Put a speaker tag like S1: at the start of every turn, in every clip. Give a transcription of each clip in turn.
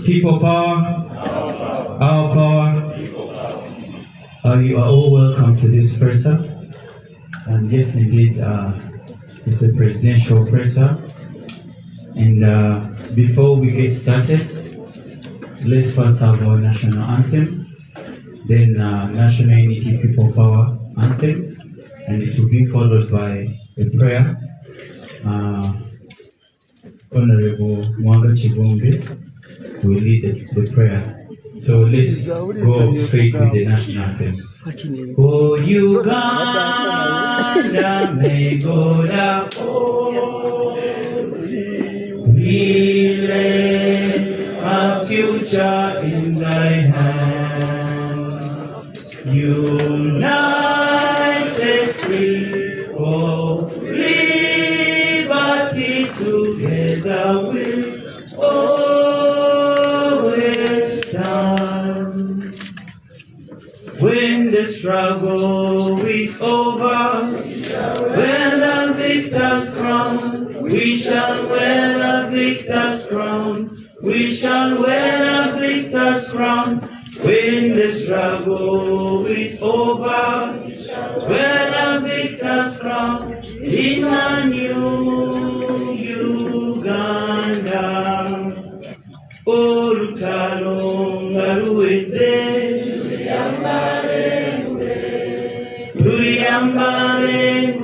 S1: People power, our power. You are all welcome to this presser. And yes, indeed, it's a presidential presser. And before we get started, let's first have our national anthem, then national unity people power anthem, and it will be followed by a prayer. Honorable Mwanga Chibombe will lead the prayer. So let's go straight with the national anthem. Oh, Uganda, may God uphold. We lay our future in thy hand. United free for liberty, together we'll always stand. When the struggle is over, when the victor's crown, we shall wear the victor's crown. We shall wear the victor's crown. When the struggle is over, wear the victor's crown in a new Uganda. Olutalo ngaluwedde, tuyambale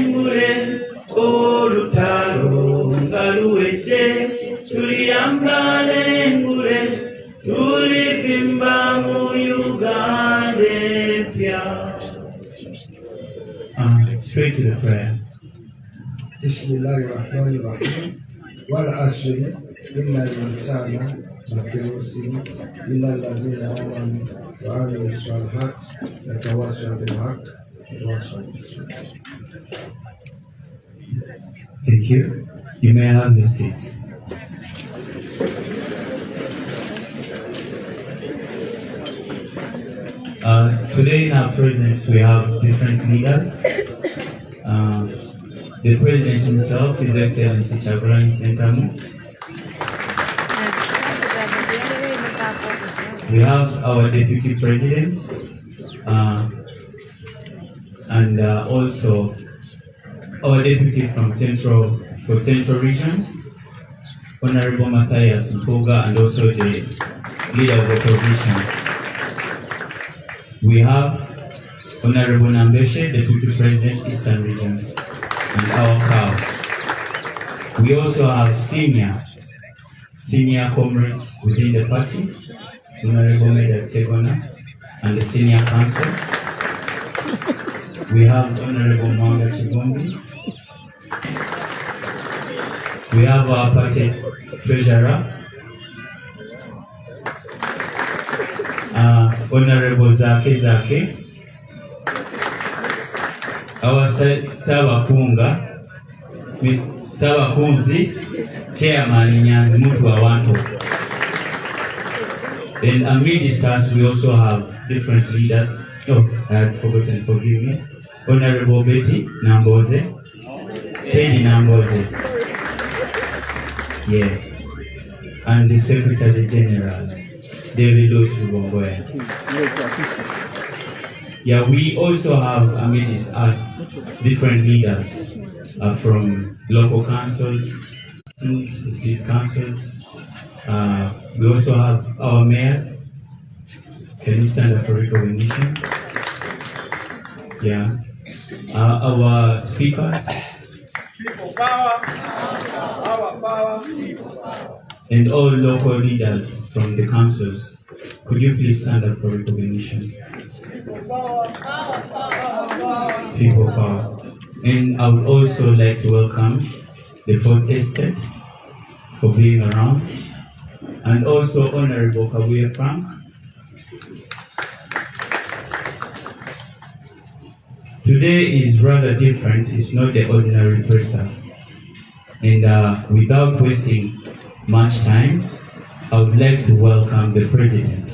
S1: ngule, olutalo ngaluwedde, tuyambale ngule, tulivimba mu Uganda empya. Straight to the prayer.
S2: Bismillahirrahmanirrahim. Wal asri inna al-insana lafi khusr illa alladhina amanu wa amilu salihat wa tawassaw bil haqq wa tawassaw bis sabr.
S1: Thank you. You may have your seats. Today in our presence we have different leaders. The president himself, His Excellency Kyagulanyi Ssentamu. We have our deputy presidents and also our deputy from Central Region, Honorable Matthias Mpuga, and also the leader of the opposition. We have Honorable Nambeshe, Deputy President, Eastern Region, and our cow. We also have senior comrades within the party, Honorable Medak Segona, and the senior council. We have Honorable Mwanga Chibombe. We have our party treasurer, Honorable Zake, our Sabakunzi, Chairman Nyanzi Mutu Awanto. Then amidst us we also have different leaders. Oh, I had forgotten, forgive me. Honorable Betty Namboze, Teddy Namboze. Yeah. And the Secretary General, David Osubongoya. Yeah, we also have amidst us different leaders from local councils, these councils. We also have our mayors. Can you stand up for recognition? Yeah. Our speakers.
S3: People power, our power, people power.
S1: And all local leaders from the councils. Could you please stand up for recognition? People power. And I would also like to welcome the Fourth Estate for being around, and also Honorable Kabuye Frank. Today is rather different. It's not the ordinary person. And without wasting much time, I would like to welcome the President,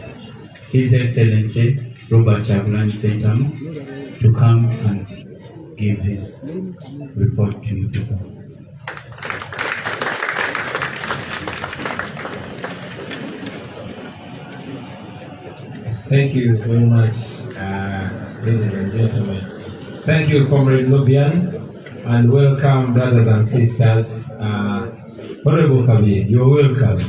S1: His Excellency Robert Kyagulanyi, to come and give his report to you people.
S4: Thank you very much, ladies and gentlemen. Thank you, Comrade Lobian, and welcome, brothers and sisters. Honorable Kabuye, you're welcome.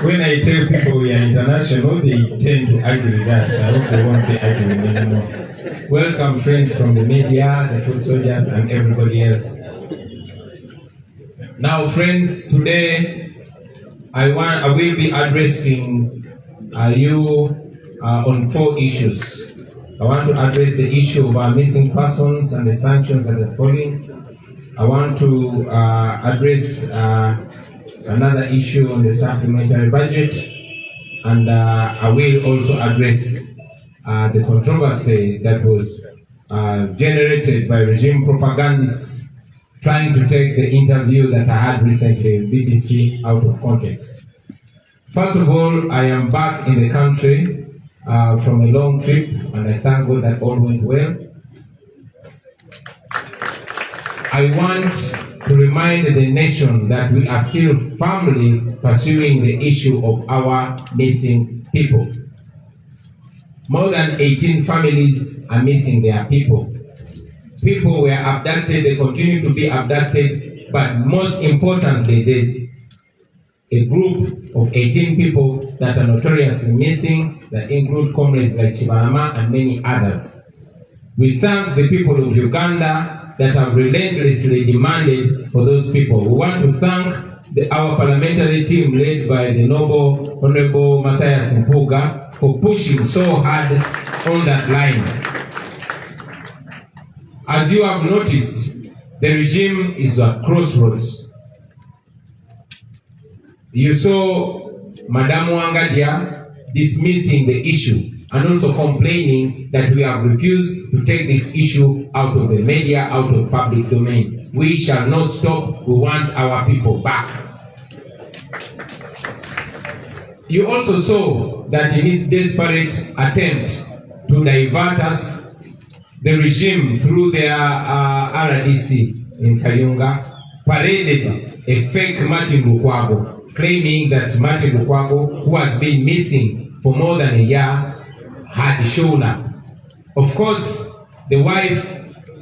S4: When I tell people we are international, they tend to argue with us. I hope they won't be arguing anymore. Welcome, friends from the media, the foot soldiers, and everybody else. Now, friends, today I will be addressing you on 4 issues. I want to address the issue of our missing persons and the sanctions that are falling. I want to address another issue on the supplementary budget, and I will also address the controversy that was generated by regime propagandists trying to take the interview that I had recently in BBC out of context. First of all, I am back in the country from a long trip, and I thank God that all went well. I want to remind the nation that we are still firmly pursuing the issue of our missing people. More than 18 families are missing their people. People were abducted, they continue to be abducted, but most importantly, there's a group of 18 people that are notoriously missing, that include comrades like Chibalama and many others. We thank the people of Uganda that have relentlessly demanded for those people. We want to thank our parliamentary team led by the noble Honorable Matthias Mpuga for pushing so hard on that line. As you have noticed, the regime is at crossroads. You saw Madam Wangadia dismissing the issue and also complaining that we have refused to take this issue out of the media, out of public domain. We shall not stop. We want our people back. You also saw that in its desperate attempt to divert us, the regime, through their RDC in Kayunga, paraded a fake Martin Lukwago, claiming that Martin Lukwago, who has been missing for more than a year, had shown up. Of course, the wife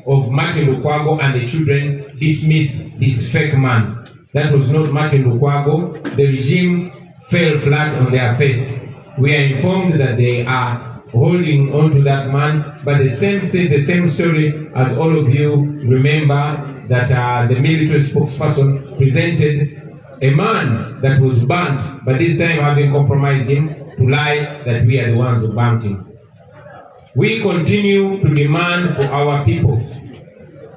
S4: of Martin Lukwago and the children dismissed this fake man. That was not Martin Lukwago. The regime fell flat on their face. We are informed that they are holding on to that man, but the same thing, the same story, as all of you remember, that the military spokesperson presented a man that was burnt, but this time having compromised him to lie that we are the ones who burnt him. We continue to demand for our people.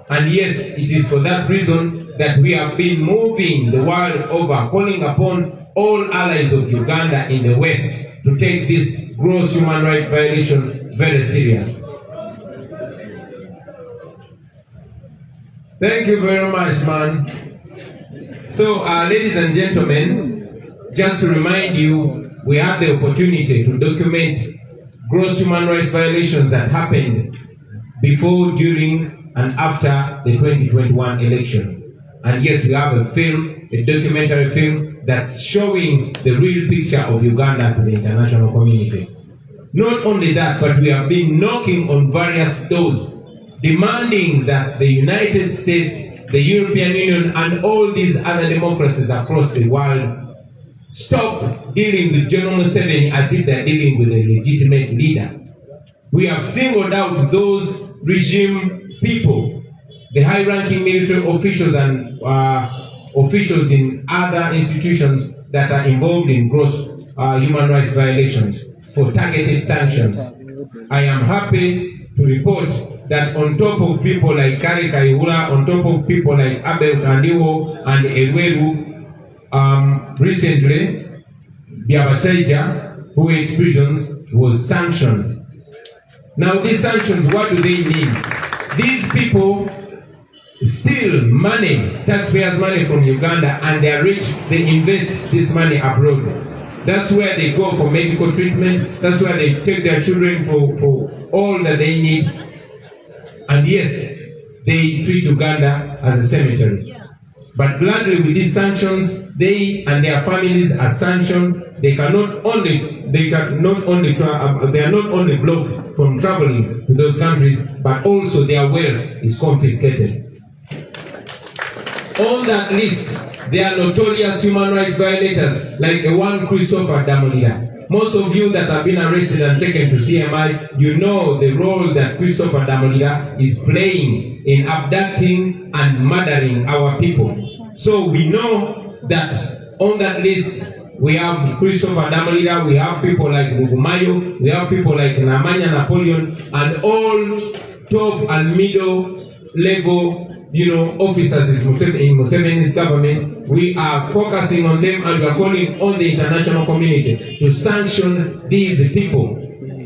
S4: And yes, it is for that reason that we have been moving the world over, calling upon all allies of Uganda in the West to take this gross human rights violation very serious. Thank you very much, man. So, ladies and gentlemen, just to remind you, we have the opportunity to document gross human rights violations that happened before, during, and after the 2021 election. And yes, we have a film, a documentary film, that's showing the real picture of Uganda to the international community. Not only that, but we have been knocking on various doors, demanding that the United States, the European Union, and all these other democracies across the world stop dealing with General Museveni as if they're dealing with a legitimate leader. We have singled out those regime people, the high-ranking military officials and officials in other institutions that are involved in gross human rights violations. for targeted sanctions. I am happy to report that on top of people like Kari Kayihura, on top of people like Abel Kandiwo and Eweru, recently, Biabachaija, who ate prisons, was sanctioned. Now these sanctions, what do they mean? These people steal money, taxpayers' money from Uganda, and they are rich, they invest this money abroad. That's where they go for medical treatment, that's where they take their children for all that they need. And yes, they treat Uganda as a cemetery. But gladly with these sanctions, they and their families are sanctioned. They are not only blocked from traveling to those countries, but also their wealth is confiscated. On that list, there are notorious human rights violators like the one Christopher Damolida. Most of you that have been arrested and taken to CMI, you know the role that Christopher Damolida is playing in abducting and murdering our people. So we know that on that list, we have Christopher Damolida, we have people like Gugumayo, we have people like Namanya Napoleon, and all top and middle level officers in Museveni's government. We are focusing on them and we are calling on the international community to sanction these people.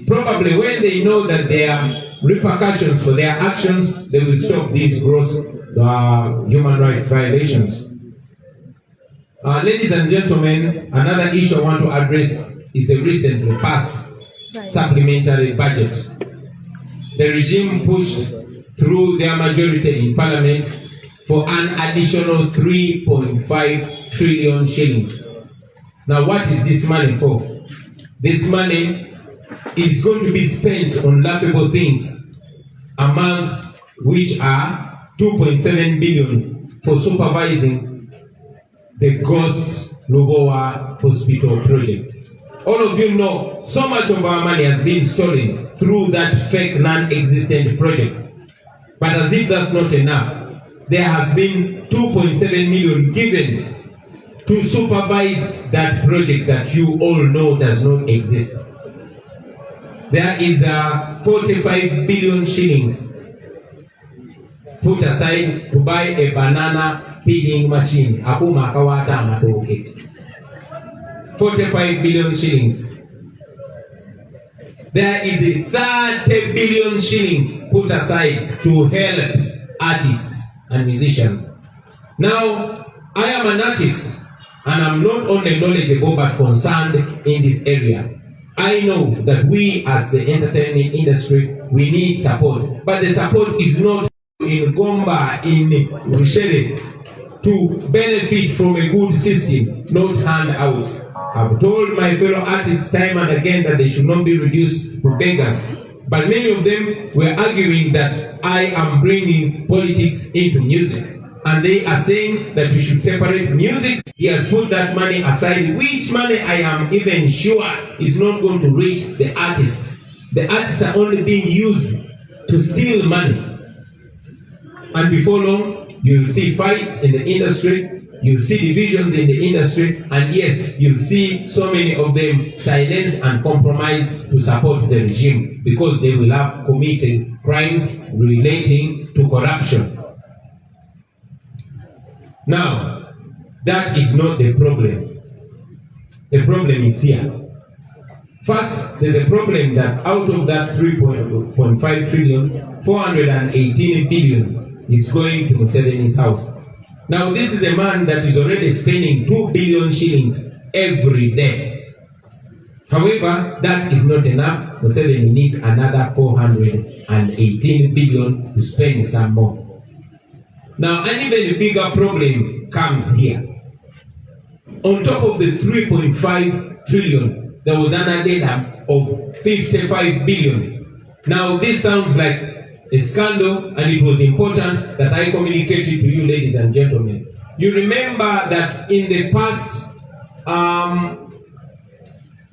S4: Probably when they know that there are repercussions for their actions, they will stop these gross human rights violations. Ladies and gentlemen, another issue I want to address is the recently passed supplementary budget. The regime pushed through their majority in parliament for an additional 3.5 trillion shillings. Now what is this money for? This money is going to be spent on laughable things, among which are 2.7 billion for supervising the Ghost Lubowa Hospital project. All of you know so much of our money has been stolen through that fake non-existent project. But as if that's not enough, there has been 2.7 million given to supervise that project that you all know does not exist. There is 45 billion shillings put aside to buy a banana peeling machine. 45 billion shillings. There is 30 billion shillings put aside to help artists and musicians. Now, I am an artist and I'm not only knowledgeable but concerned in this area. I know that we as the entertainment industry, we need support. But the support is not in Gomba, in Rushere, to benefit from a good system, not handouts. I've told my fellow artists time and again that they should not be reduced to beggars. But many of them were arguing that I am bringing politics into music. And they are saying that we should separate music. He has put that money aside, which money I am even sure is not going to reach the artists. The artists are only being used to steal money. And before long, you'll see fights in the industry. You'll see divisions in the industry, and yes, you'll see so many of them silenced and compromised to support the regime because they will have committed crimes relating to corruption. Now, that is not the problem. The problem is here. First, there's a problem that out of that 3.5 trillion, 418 billion is going to Museveni's house. Now, this is a man that is already spending 2 billion shillings every day. However, that is not enough. Museveni needs another 418 billion to spend some more. Now, an even bigger problem comes here. On top of the 3.5 trillion, there was an addendum of 55 billion. Now, this sounds like a scandal, and it was important that I communicate it to you, ladies and gentlemen. You remember that in the past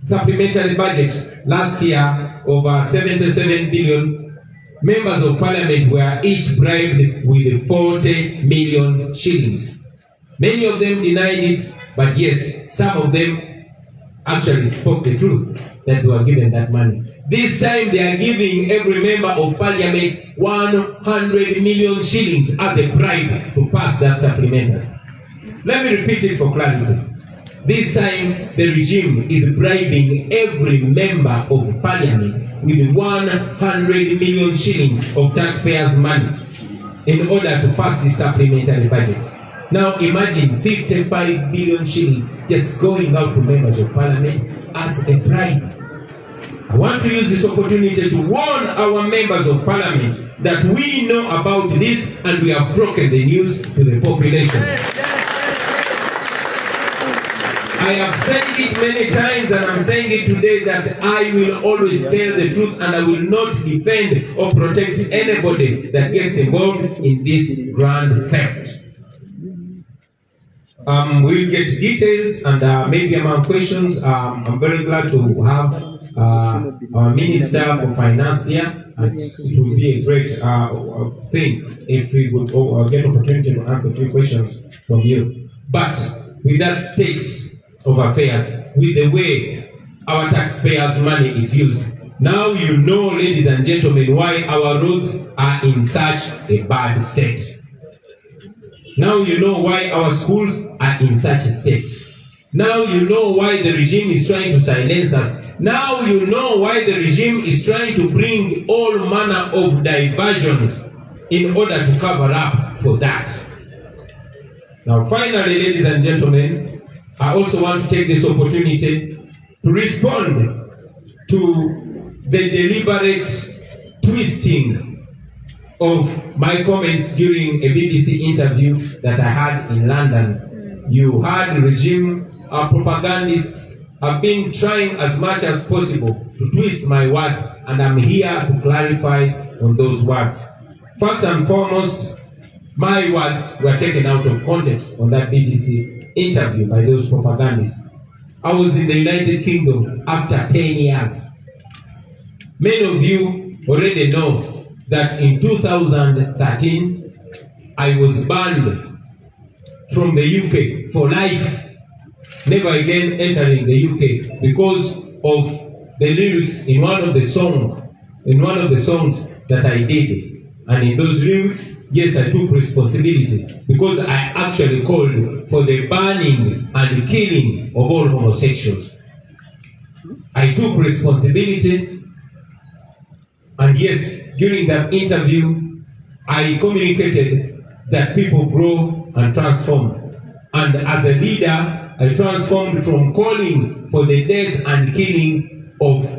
S4: supplementary budget last year, over 77 billion, members of parliament were each bribed with 40 million shillings. Many of them denied it, but yes, some of them actually spoke the truth. that they were given that money. This time they are giving every member of parliament 100 million shillings as a bribe to pass that supplementary. Let me repeat it for clarity. This time the regime is bribing every member of parliament with 100 million shillings of taxpayers' money in order to pass the supplementary budget. Now imagine 55 billion shillings just going out to members of parliament as a bribe. I want to use this opportunity to warn our members of parliament that we know about this and we have broken the news to the population. I have said it many times and I'm saying it today that I will always tell the truth and I will not defend or protect anybody that gets involved in this grand theft. We'll get details and maybe among questions. I'm very glad to have our Minister for Finance here, and it will be a great thing if we would get opportunity to answer 3 questions from you. But with that state of affairs, with the way our taxpayers' money is used, now you know, ladies and gentlemen, why our roads are in such a bad state. Now you know why our schools are in such a state. Now you know why the regime is trying to silence us. Now you know why the regime is trying to bring all manner of diversions in order to cover up for that. Now finally, ladies and gentlemen, I also want to take this opportunity to respond to the deliberate twisting of my comments during a BBC interview that I had in London. You heard regime propagandists have been trying as much as possible to twist my words, and I'm here to clarify on those words. First and foremost, my words were taken out of context on that BBC interview by those propagandists. I was in the United Kingdom after 10 years. Many of you already know that in 2013, I was banned from the UK for life, never again entering the UK because of the lyrics in one of the songs that I did. And in those lyrics, yes, I took responsibility because I actually called for the banning and killing of all homosexuals. I took responsibility, and yes, during that interview, I communicated that people grow and transform. And as a leader, I transformed from calling for the death and killing of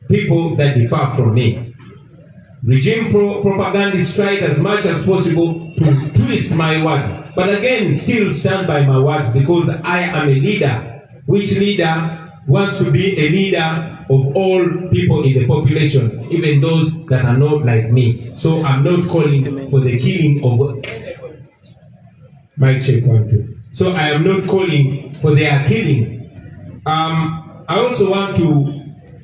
S4: people that differ from me. Regime propagandists tried as much as possible to twist my words, but again, still stand by my words because I am a leader. Which leader wants to be a leader of all people in the population, even those that are not like me? So I'm not calling for the killing of Mic check 1 2. So I am not calling for their killing. I also want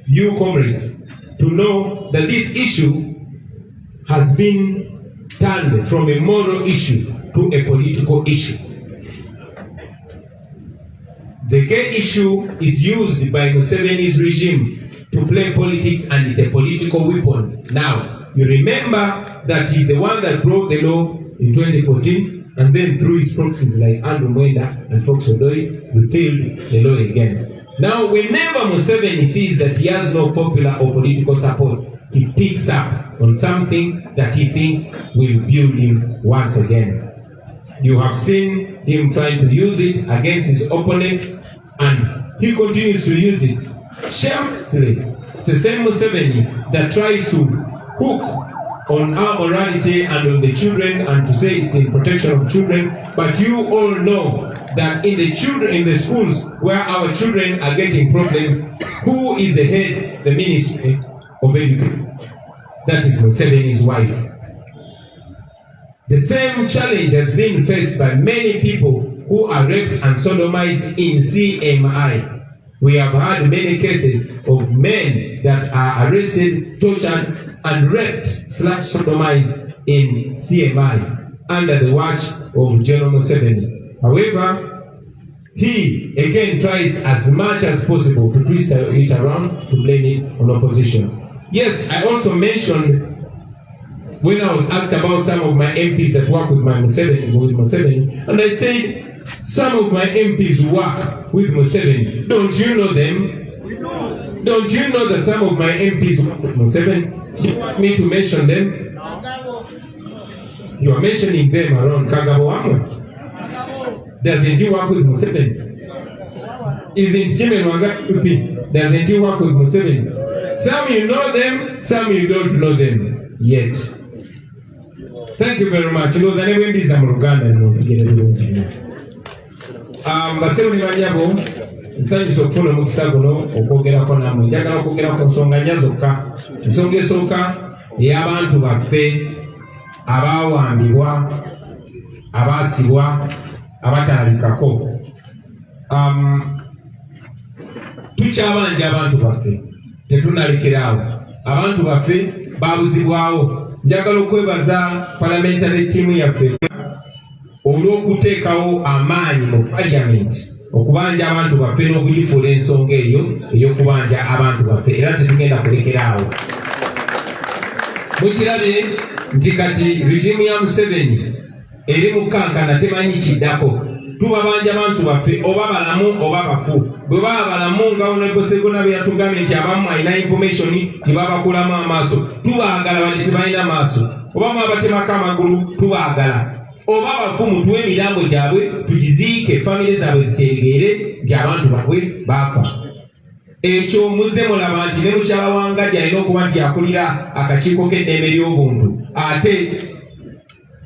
S4: you comrades to know that this issue has been turned from a moral issue to a political issue. The gay issue is used by Museveni's regime to play politics, and it's a political weapon. Now, you remember that he's the one that broke the law in 2014, and then through his proxies like Andrew Mwenda and Fox Odoi, repealed the law again. Now, whenever Museveni sees that he has no popular or political support, he picks up on something that he thinks will build him once again. You have seen him trying to use it against his opponents, and he continues to use it shamelessly. It's the same Museveni that tries to hook on our morality and on the children and to say it's in protection of children, but you all know that in the schools where our children are getting problems, who is the head, the Ministry of Education? That is Museveni's wife. The same challenge has been faced by many people who are raped and sodomized in CMI. We have had many cases of men that are arrested, tortured, and raped/sodomized in CMI under the watch of General Museveni. However, he again tries as much as possible to twist it around to blame it on opposition. Yes, I also mentioned when I was asked about some of my MPs that work with Museveni, and I said, some of my MPs work with Museveni. Don't you know them? Don't you know that some of my MPs work with Museveni? You want me to mention them? You are mentioning them around Kyagulanyi. Doesn't he work with Museveni? Isn't Jimmy Wanga? Doesn't he work with Museveni? Some you know them, some you don't know them yet. Thank you very much. Those are the MPs from Uganda. Baseboni banyabo nsanyusa okufuna omukisa guno okwogerako nammwe. Njagala okwogerako nsonga nnya zokka. Ensonga esooka ey'abantu baffe abaawambibwa, abaasibwa, abataalikako. Tukyabanja abantu baffe, tetunnalekeraawo. Abantu baffe baabuzibwawo. Njagala okwebaza parliamentary team yaffe olw'okuteekawo amaanyi mu parliament okubanja abantu baffe n'okugifuula ensonga eyo ey'okubanja abantu baffe, era tetugenda kulekeraawo. Mukirabe nti kati regimu ya Museveni eri mu kankana temanyi kiddako. Tubabanja abantu baffe oba balamu oba bafu. Bwe baba balamu nga Honorable Sseggona bwe yatugambye nti abamu alina information tibabakulamu amaaso, tubaagala bali tebalina maaso. Oba mwabatemako amagulu tubaagala. Oba bafu mutuwe emirambo gyabwe tugiziike, famire zaabwe zitegeere nti abantu baabwe baafa. Ekyo muzze mulaba nti ne mukyala wange alina okuba nti akulira akakiiko k'eddembe ly'obuntu, ate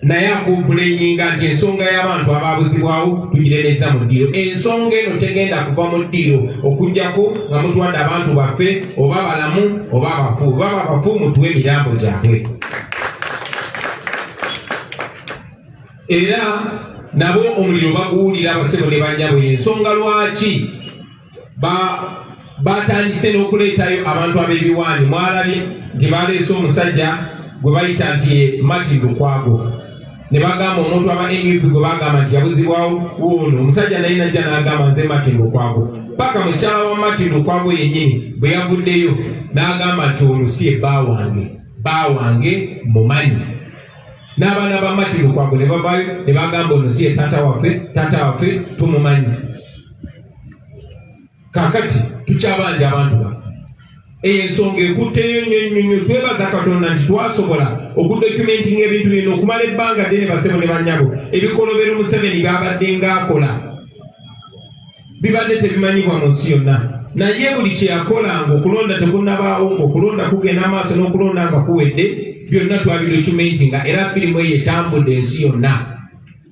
S4: naye akumpulanyinga nti ensonga y'abantu abaabuzibwawo tugiremeza mu ddiiro. Ensonga eno tegenda kuva mu ddiiro okuggyako nga mutwadde abantu baffe oba balamu oba bafu. Oba bafu mutuwe emirambo gyabwe. Era nabo omuliro baguwulira abasebo ne banyabo. Ensonga lwaki batandise n'okuleetayo abantu ab'ebiwaanyi. Mwalabye nti baleese omusajja gwe bayita nti Martin Lukwago. Ne bagamba omuntu aba NUP gwe bagamba nti yabuzibwawo wuuno. Omusajja naye najja n'agamba nze Martin Lukwago. Paka mukyala wa Martin Lukwago yennyini bwe yavuddeyo n'agamba nti ono si bba wange mumanyi. N'abaana ba Martin Lukwago ne bavaayo ne bagamba ono si taata waffe tumumanyi. Kaakati tukyabanja abantu baffe. Ensonga ekutteyo nnyo. Twebaza Katonda nti twasobola okudocumentinga ebintu bino okumala ebbanga ddene basebo ne bannyabo. Ebikolobero Museveni byabadde ng'akola bibadde tebimanyibwa mu nsi yonna. Naye buli kye yakolanga okulonda tekunnabaawo, okulonda kugenda maaso n'okulonda nga kuwedde, byonna twabidocumentinga era firimu eyo etambudde ensi yonna.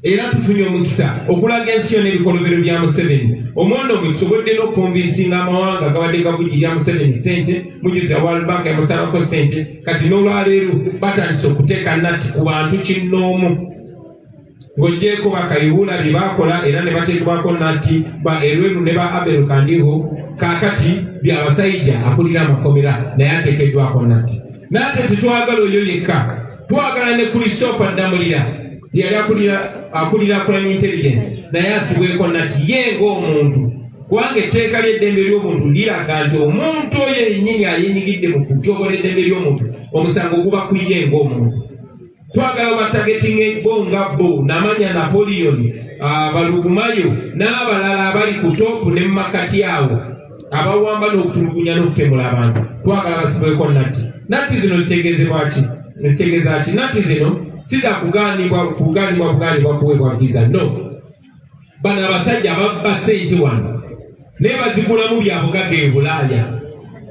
S4: Era tufunye omukisa okulaga ensi yonna ebikolobero bya Museveni. Omwono gwe tusobodde n'okukonvinsinga amawanga agabadde gavugirira Museveni ssente, mujjukira World Bank yamusalako ssente, kati n'olwaleero batandise okuteeka natti ku bantu kinnoomu. Ng'oggyeko bakayihula bye baakola era ne bateekebwako natti ba Erweru ne ba Abel Kandiho, kaakati byabasajja akulira amakomera naye ateekeddwako natti. Nate tetwagala oyo yekka, twagala ne Christopher Damulira yali akulira crime intelligence naye asibweko natti ye ng'omuntu. Kubanga etteeka ly'eddembe ly'obuntu liraga nti omuntu oyo yennyini ayenyigidde mu kutyobola eddembe ly'omuntu omusango guba ku ye ng'omuntu. Twagala batagetinga bo nga bo n'amanya Napoleon, Balugumayo n'abalala abali ku toopu ne mu makati awo abawamba n'okutulugunya n'okutemula abantu. Twagala basibweko natti. Natti zino zitegeezebwa ki? Zitegeeza ki? Natti zino siza kugaanibwa kuweebwa visa. No. Bano abasajja babba ssente wano naye bazigulamu byabugagga e Bulaaya.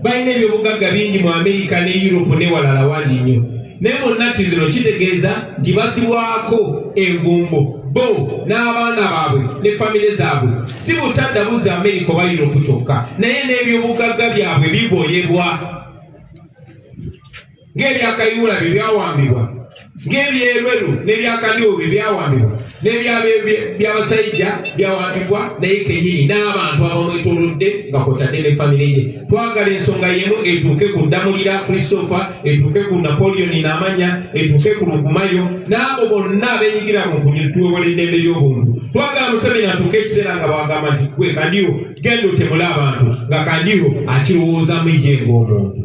S4: Balina ebyobugagga bingi mu Amerika ne Europe ne walala wangi nnyo. Naye mu natti zino kitegeeza nti basibwako engumbo bo n'abaana baabwe ne famire zaabwe. Si butaddabuzi Amerika oba Europe kyokka, naye n'ebyobugagga byabwe biboyebwa. Ng'ebyakayihula bye byawambibwa, ng'ebyerweru n'ebyakandiwo bye byawambibwa. by'abasajja byawambibwa naye kenyini n'abantu abamwetoolodde nga kwotadde ne famire ye. Twagala ensonga y'emu etuuke ku Ndamulira Christopher, etuuke ku Napoleon Namanya, etuuke ku Lugumayo n'abo bonna abeenyigira mu kutuwola eddembe ly'obuntu. Twagala Museveni atuuke ekiseera nga bwagamba nti gwe Kandiho genda otemule abantu nga Kandiho akirowoozamu ejje ng'omuntu.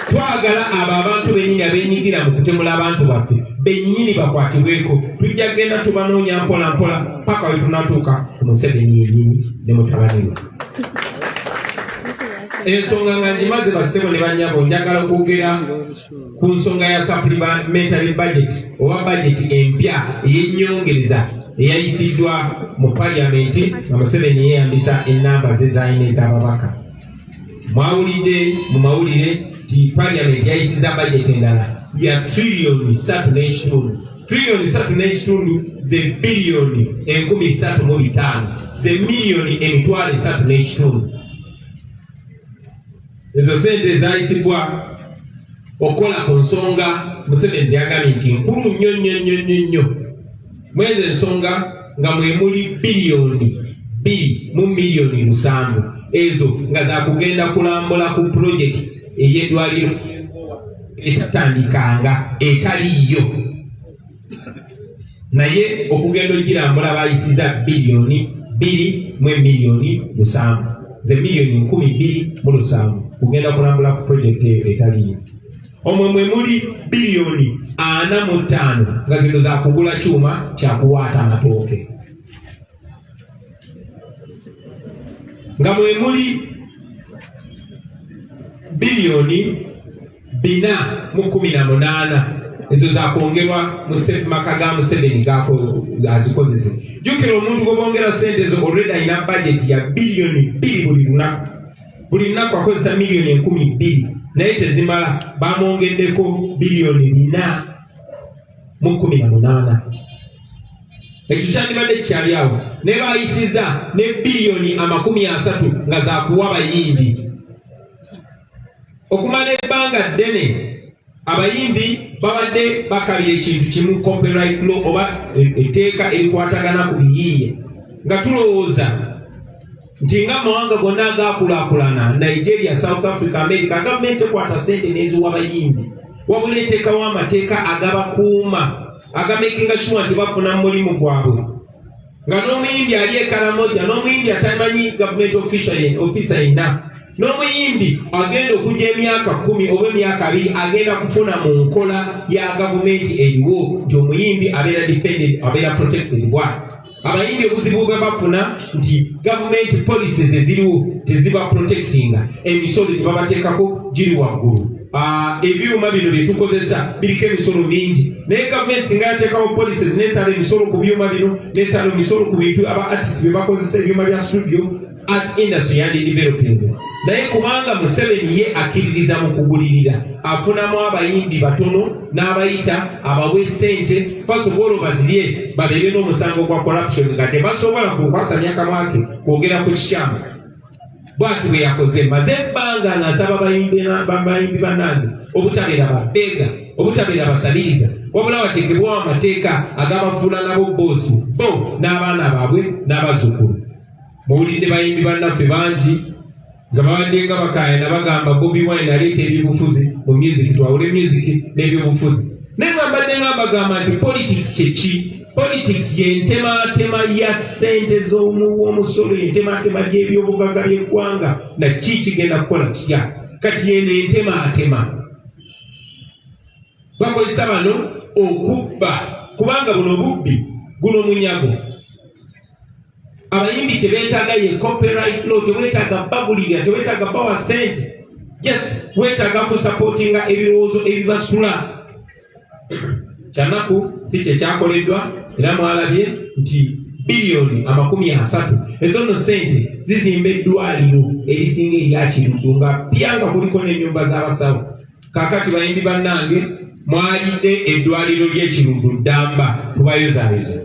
S4: Twagala abo abantu bennyini abeenyigira mu kutemula abantu baffe bennyini bakwatibweko. Tujja genda tubanoonya mpola mpola paka we tunatuuka ku Museveni yennyini ne mutabani we. Ensonga nga ngimaze bassebo ne bannyabo, njagala okwogera ku nsonga ya supplementary budget oba budget empya ey'ennyongereza eyayisiddwa mu paliamenti nga Museveni yeeyambisa ennamba ze z'alina ez'ababaka. Mwawulidde mu mawulire nti paliamenti yayisiza budget endala ya trillioni 3.5. Trillioni 3.5 ze biliyoni 35 ze miliyoni 3.5. Ezo sente zayisibwa okola ku nsonga Museveni yagambye nti nkulu nnyo. Mwezi ensonga nga mwe muli biliyoni 2 mu miliyoni 7 ezo nga za kugenda kulambula ku pulojekiti ey'eddwaliro etatandikanga etaliyo, naye okugenda ogirambula bayisiza biliyoni 2 mu miliyoni 7 ze miliyoni 12.7 kugenda kulambula ku pulojekiti etaliyo. Omwe mwe muli biliyoni 45 nga zino za kugula kyuma kya kuwaata amatooke, nga mwe muli biliyoni 4.18 ezo za kwongerwa maka ga Museveni azikozese. Jjukira omuntu gw'obongera sente ezo already alina budget ya biliyoni 2 buli lunaku. Buli lunaku akozesa miliyoni 12 naye tezimala, bamwongeddeko biliyoni 4.18. Ekyo kyandibadde kikyali awo. Ne bayisiza ne biliyoni 30 nga za kuwa abayimbi. Okumala ebbanga ddene abayimbi babadde bakalira ekintu kimu, copyright law oba etteeka erikwatagana ku biyiiye, nga tulowooza nti nga mawanga gonna agaakulaakulana Nigeria, South Africa, America, gavumenti ekwata sente n'eziwa abayimbi, wabula eteekawo amateeka agabakuuma agamakinga sure nti bafuna mu mulimu gwabwe, nga n'omuyimbi ali ekalamoja, n'omuyimbi atamanyi gavumenti ofisa yenna, n'omuyimbi agenda okujja emyaka 10 oba emyaka 2 agenda kufuna mu nkola ya gavumenti eriwo nti omuyimbi abeera defended, abeera protected. Abayimbi obuzibu bwe bafuna nti gavumenti policies eziriwo teziba protectinga, emisolo gye babateekako giri waggulu. Ebyuma bino bye tukozesa biriko emisolo mingi, naye gavumenti singa yateekawo policies n'esala emisolo ku byuma bino, n'esala emisolo ku bintu aba artists bye bakozesa ebyuma bya studio, art industry yandi developing. Naye kubanga Museveni ye akkiririza mu kugulirira, afunamu abayimbi batono n'abayita abawe sente basobola bazirye babeere n'omusango gwa corruption nga tebasobola kukwasamya kamwake kwogera ku kikyamu. Bw'ati bwe yakoze, maze ebbanga ng'asaba bayimbi bannange obutabeera babbeega, obutabeera basaliriza, wabula bateekebwawo amateeka agabafuula nabo boosi bo n'abaana baabwe n'abazzukulu. Muwulidde bayimbi bannaffe bangi nga babadde nga bakaayana bagamba Bobi Wine aleeta ebyobufuzi mu music, twawule music n'ebyobufuzi. Naye mbadde nga bagamba nti politics kyeki? Politics y'entematema ya ssente z'omusolo, entematema gy'ebyobugagga by'eggwanga na ki kigenda kukola kitya. Kati yeno entematema bakozesa bano okubba, kubanga buno bubbi, guno munyago. Abayimbi tebeetaaga ye copyright law, teweetaaga babulira, teweetaaga bawa sente. Yes, weetaaga kusupportinga ebirowoozo ebibasula. Kyanaku si kye kyakoleddwa, era mwalabye nti biliyoni 30 ezo nno sente zizimba eddwaliro erisinga erya Kiruddu nga pyanga kuliko n'ennyumba z'abasawo. Kaakati bayimbi bannange mwalidde eddwaliro ly'Ekiruddu ddamba tubayozaayoza.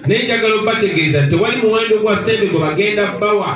S4: Naye njagala okubategeeza nti tewali muwendo gwa ssente gwe bagenda bawa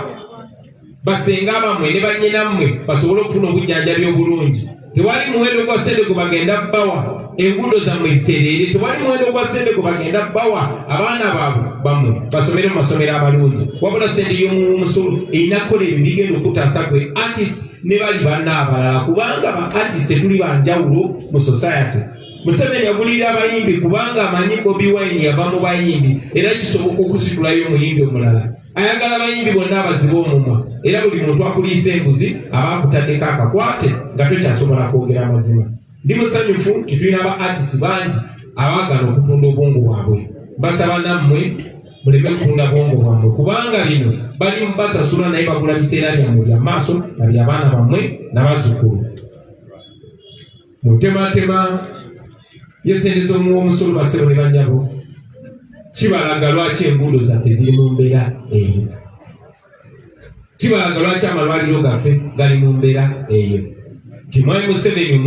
S4: basenga bamwe ne bannyinammwe basobole okufuna obujjanjabi obulungi tewali muwendo gwa ssente gwe bagenda bawa enguudo zammwe zitereere, tewali muwendo gwa ssente gwe bagenda bawa abaana baabwe bammwe basomere mu masomero amalungi, wabula ssente y'omusolo erina kukola ebyo bigenda okutaasa gwe artist ne bali banna abalala, kubanga ba artist tuli banjawulo mu society. Museveni yagulira abayimbi kubanga amanyi Bobi Wine yava mu bayimbi era kisoboka okusitulayo omuyimbi omulala. Ayagala abayimbi bonna abazibe omumwa era buli muntu akuliisa embuzi aba akutaddeko akakwate nga tokyasobola kwogera amazima. Ndi musanyufu nti tulina aba artist bangi abaagala okutunda obwongo bwabwe. Basaba nammwe muleme kutunda bwongo bwabwe kubanga bino bali mubasasula naye bagula biseera byammwe bya maaso na by'abaana bammwe n'abazzukulu. Mutematema yesente z'omusolo basebo ne bannyabo kibalaga lwaki enguudo zaffe ziri mu mbeera eyo, kibalaga lwaki amalwaliro gaffe gali mu mbeera eyo. Timwai Museveni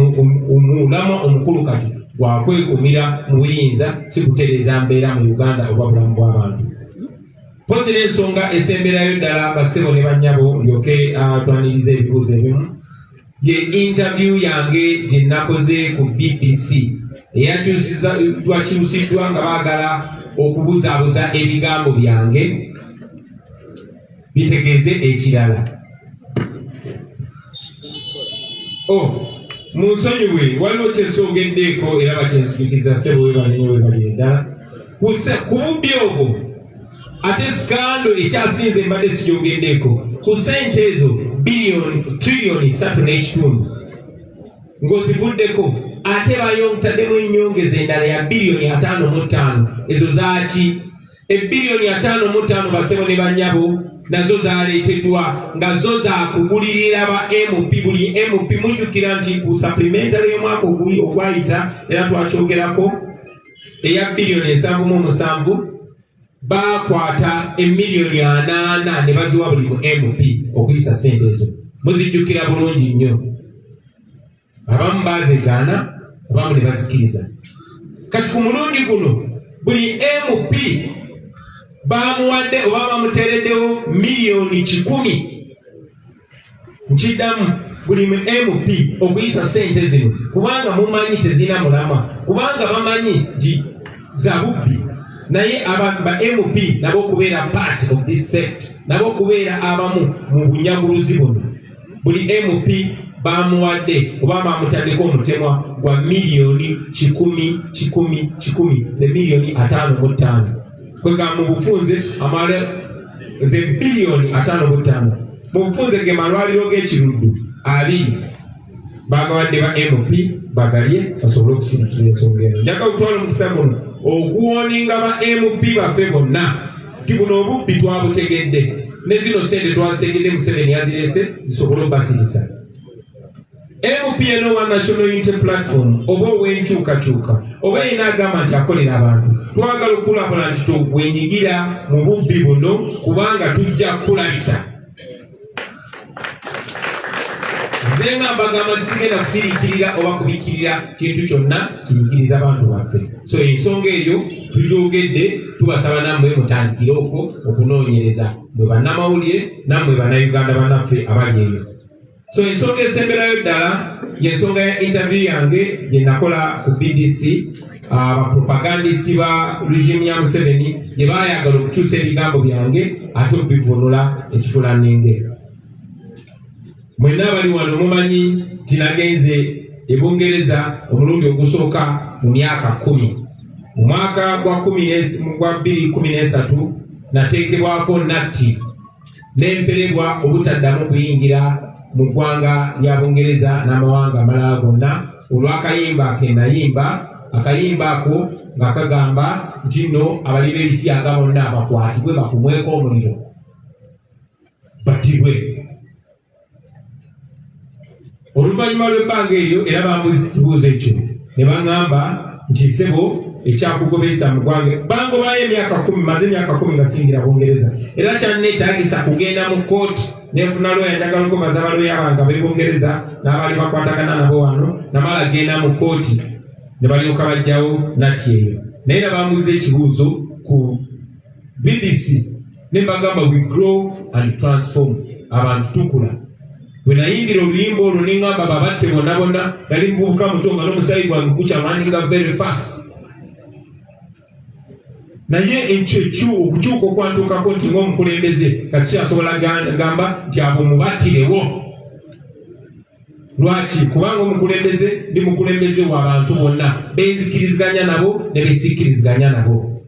S4: omulama omukulu kati gwakwekumira mu buyinza si kutereeza mbeera mu Uganda oba bulamu bw'abantu. Pozi n'ensonga esemberayo ddala basebo ne bannyabo ndyoke twaniriza ebibuuzo ebimu ye interview yange gye nakoze ku BBC eyakyusiddwa nga baagala okubuzaabuza ebigambo byange bitegeeze ekirala. Munsonyiwe waliwo kyesoogeddeko era bakyensirikiza ssebo we banenye we bali eddala ku bubbi obwo, ate sikando ekyasinze mbadde sijogeddeko ku ssente ezo triliyoni 3.5 ng'ozivuddeko ate bayontaddemu ennyongeza endala ya biliyoni 5.5. Ezo zaaki? Ebiliyoni 5.5 basebo ne bannyabo nazo zaaleeteddwa nga zo zaakugulirira ba MP. Buli MP mujjukira nti ku supplementary y'omwaka ogwayita era twakyogerako eya biliyoni 7.7 baakwata emiliyoni 8 ne baziwa buli mu MP okuyisa ssente ezo. Muzijjukira bulungi nnyo. Abamu baazigaana, abamu ne bazikiriza. Kati ku mulundi guno buli MP baamuwadde oba bamuteereddewo miliyoni 10. Nkiddamu buli MP okuyisa ssente zino kubanga mumanyi tezina mulamwa, kubanga bamanyi nti za bubbi. Naye ba MP nabo okubeera part of this theft, nabo okubeera abamu mu bunyaguluzi buno. Buli MP baamuwadde oba baamutaddeko omutemwa gwa miliyoni 10 ze miliyoni 5.5 kwega mu bufunze amale ze biliyoni 5.5 mu bufunze ge malwaliro g'ekiruddu 2 bagawadde ba MP bagalye basobole okusirikira ensonga eno. Njagala okutwala omukisa guno okuwoninga ba MP baffe bonna nti buno obubbi twabutegedde ne zino ssente twasengedde Museveni yazireese zisobole obbasirisa. MP eno wa National Unity Platform oba ow'enkyukakyuka oba yina agamba nti akolera abantu, twagala okukulabula nti togwenyigira mu bubbi buno kubanga tujja kukulabisa. Nze nga mbagamba tisigenda kusiriikirira oba kubiikirira kintu kyonna kiyigiriza abantu baffe. So ensonga eyo tugyogedde, tubasaba nammwe mutandikire okwo okunoonyereza mwe bannamawulire nammwe bannayuganda bannaffe abali eyo. So ensonga esemberayo ddala y'ensonga ya interview yange gye nakola ku BBC. Abapropagandisi ba regime ya Museveni gye baayagala okukyusa ebigambo byange ate okubivunula ekifulanninge. Mwenna abali wano mumanyi tinagenze e Bungereza omulundi ogusooka mu myaka 10. Mu mwaka gwa 2013 nateekebwako natti n'emperebwa obutaddamu kuyingira mu ggwanga lya Bungereza n'amawanga amalala gonna olw'akayimba ke nayimba. Akayimba ako nga kagamba nti nno abali b'ebisiyaga bonna bakwatibwe bakumweko omuliro battibwe. Oluvannyuma lw'ebbanga eryo era bambuza ekibuuzo ekyo ne baŋŋamba nti ssebo ekyakugobesa mu ggwanga bangobayo emyaka 10, maze emyaka 10 nga singira Bungereza era kyanneetaagisa kugenda mu kooti nenfuna lwoya njagala okubaza balwoya bange ab'e Bungereza n'abali bakwatagana nabo wano namala genda mu kooti ne balyoka bajjawo natti eyo. Naye nabambuza ekibuuzo ku BBC ne mbagamba we grow and transform. Abantu tukula bwe nayimbira oluyimba olwo ne ŋŋamba babatte bonna bonna nali muvubuka muto nga n'omusayi gwange gukyamaninga very fast. Naye okukyuka okwantukako nti ng'omukulembeze kati kyasobola gamba nti abo mubattirewo. Lwaki? Kubanga omukulembeze ndi mukulembeze w'abantu bonna benzikiriziganya nabo ne besikkiriziganya nabo.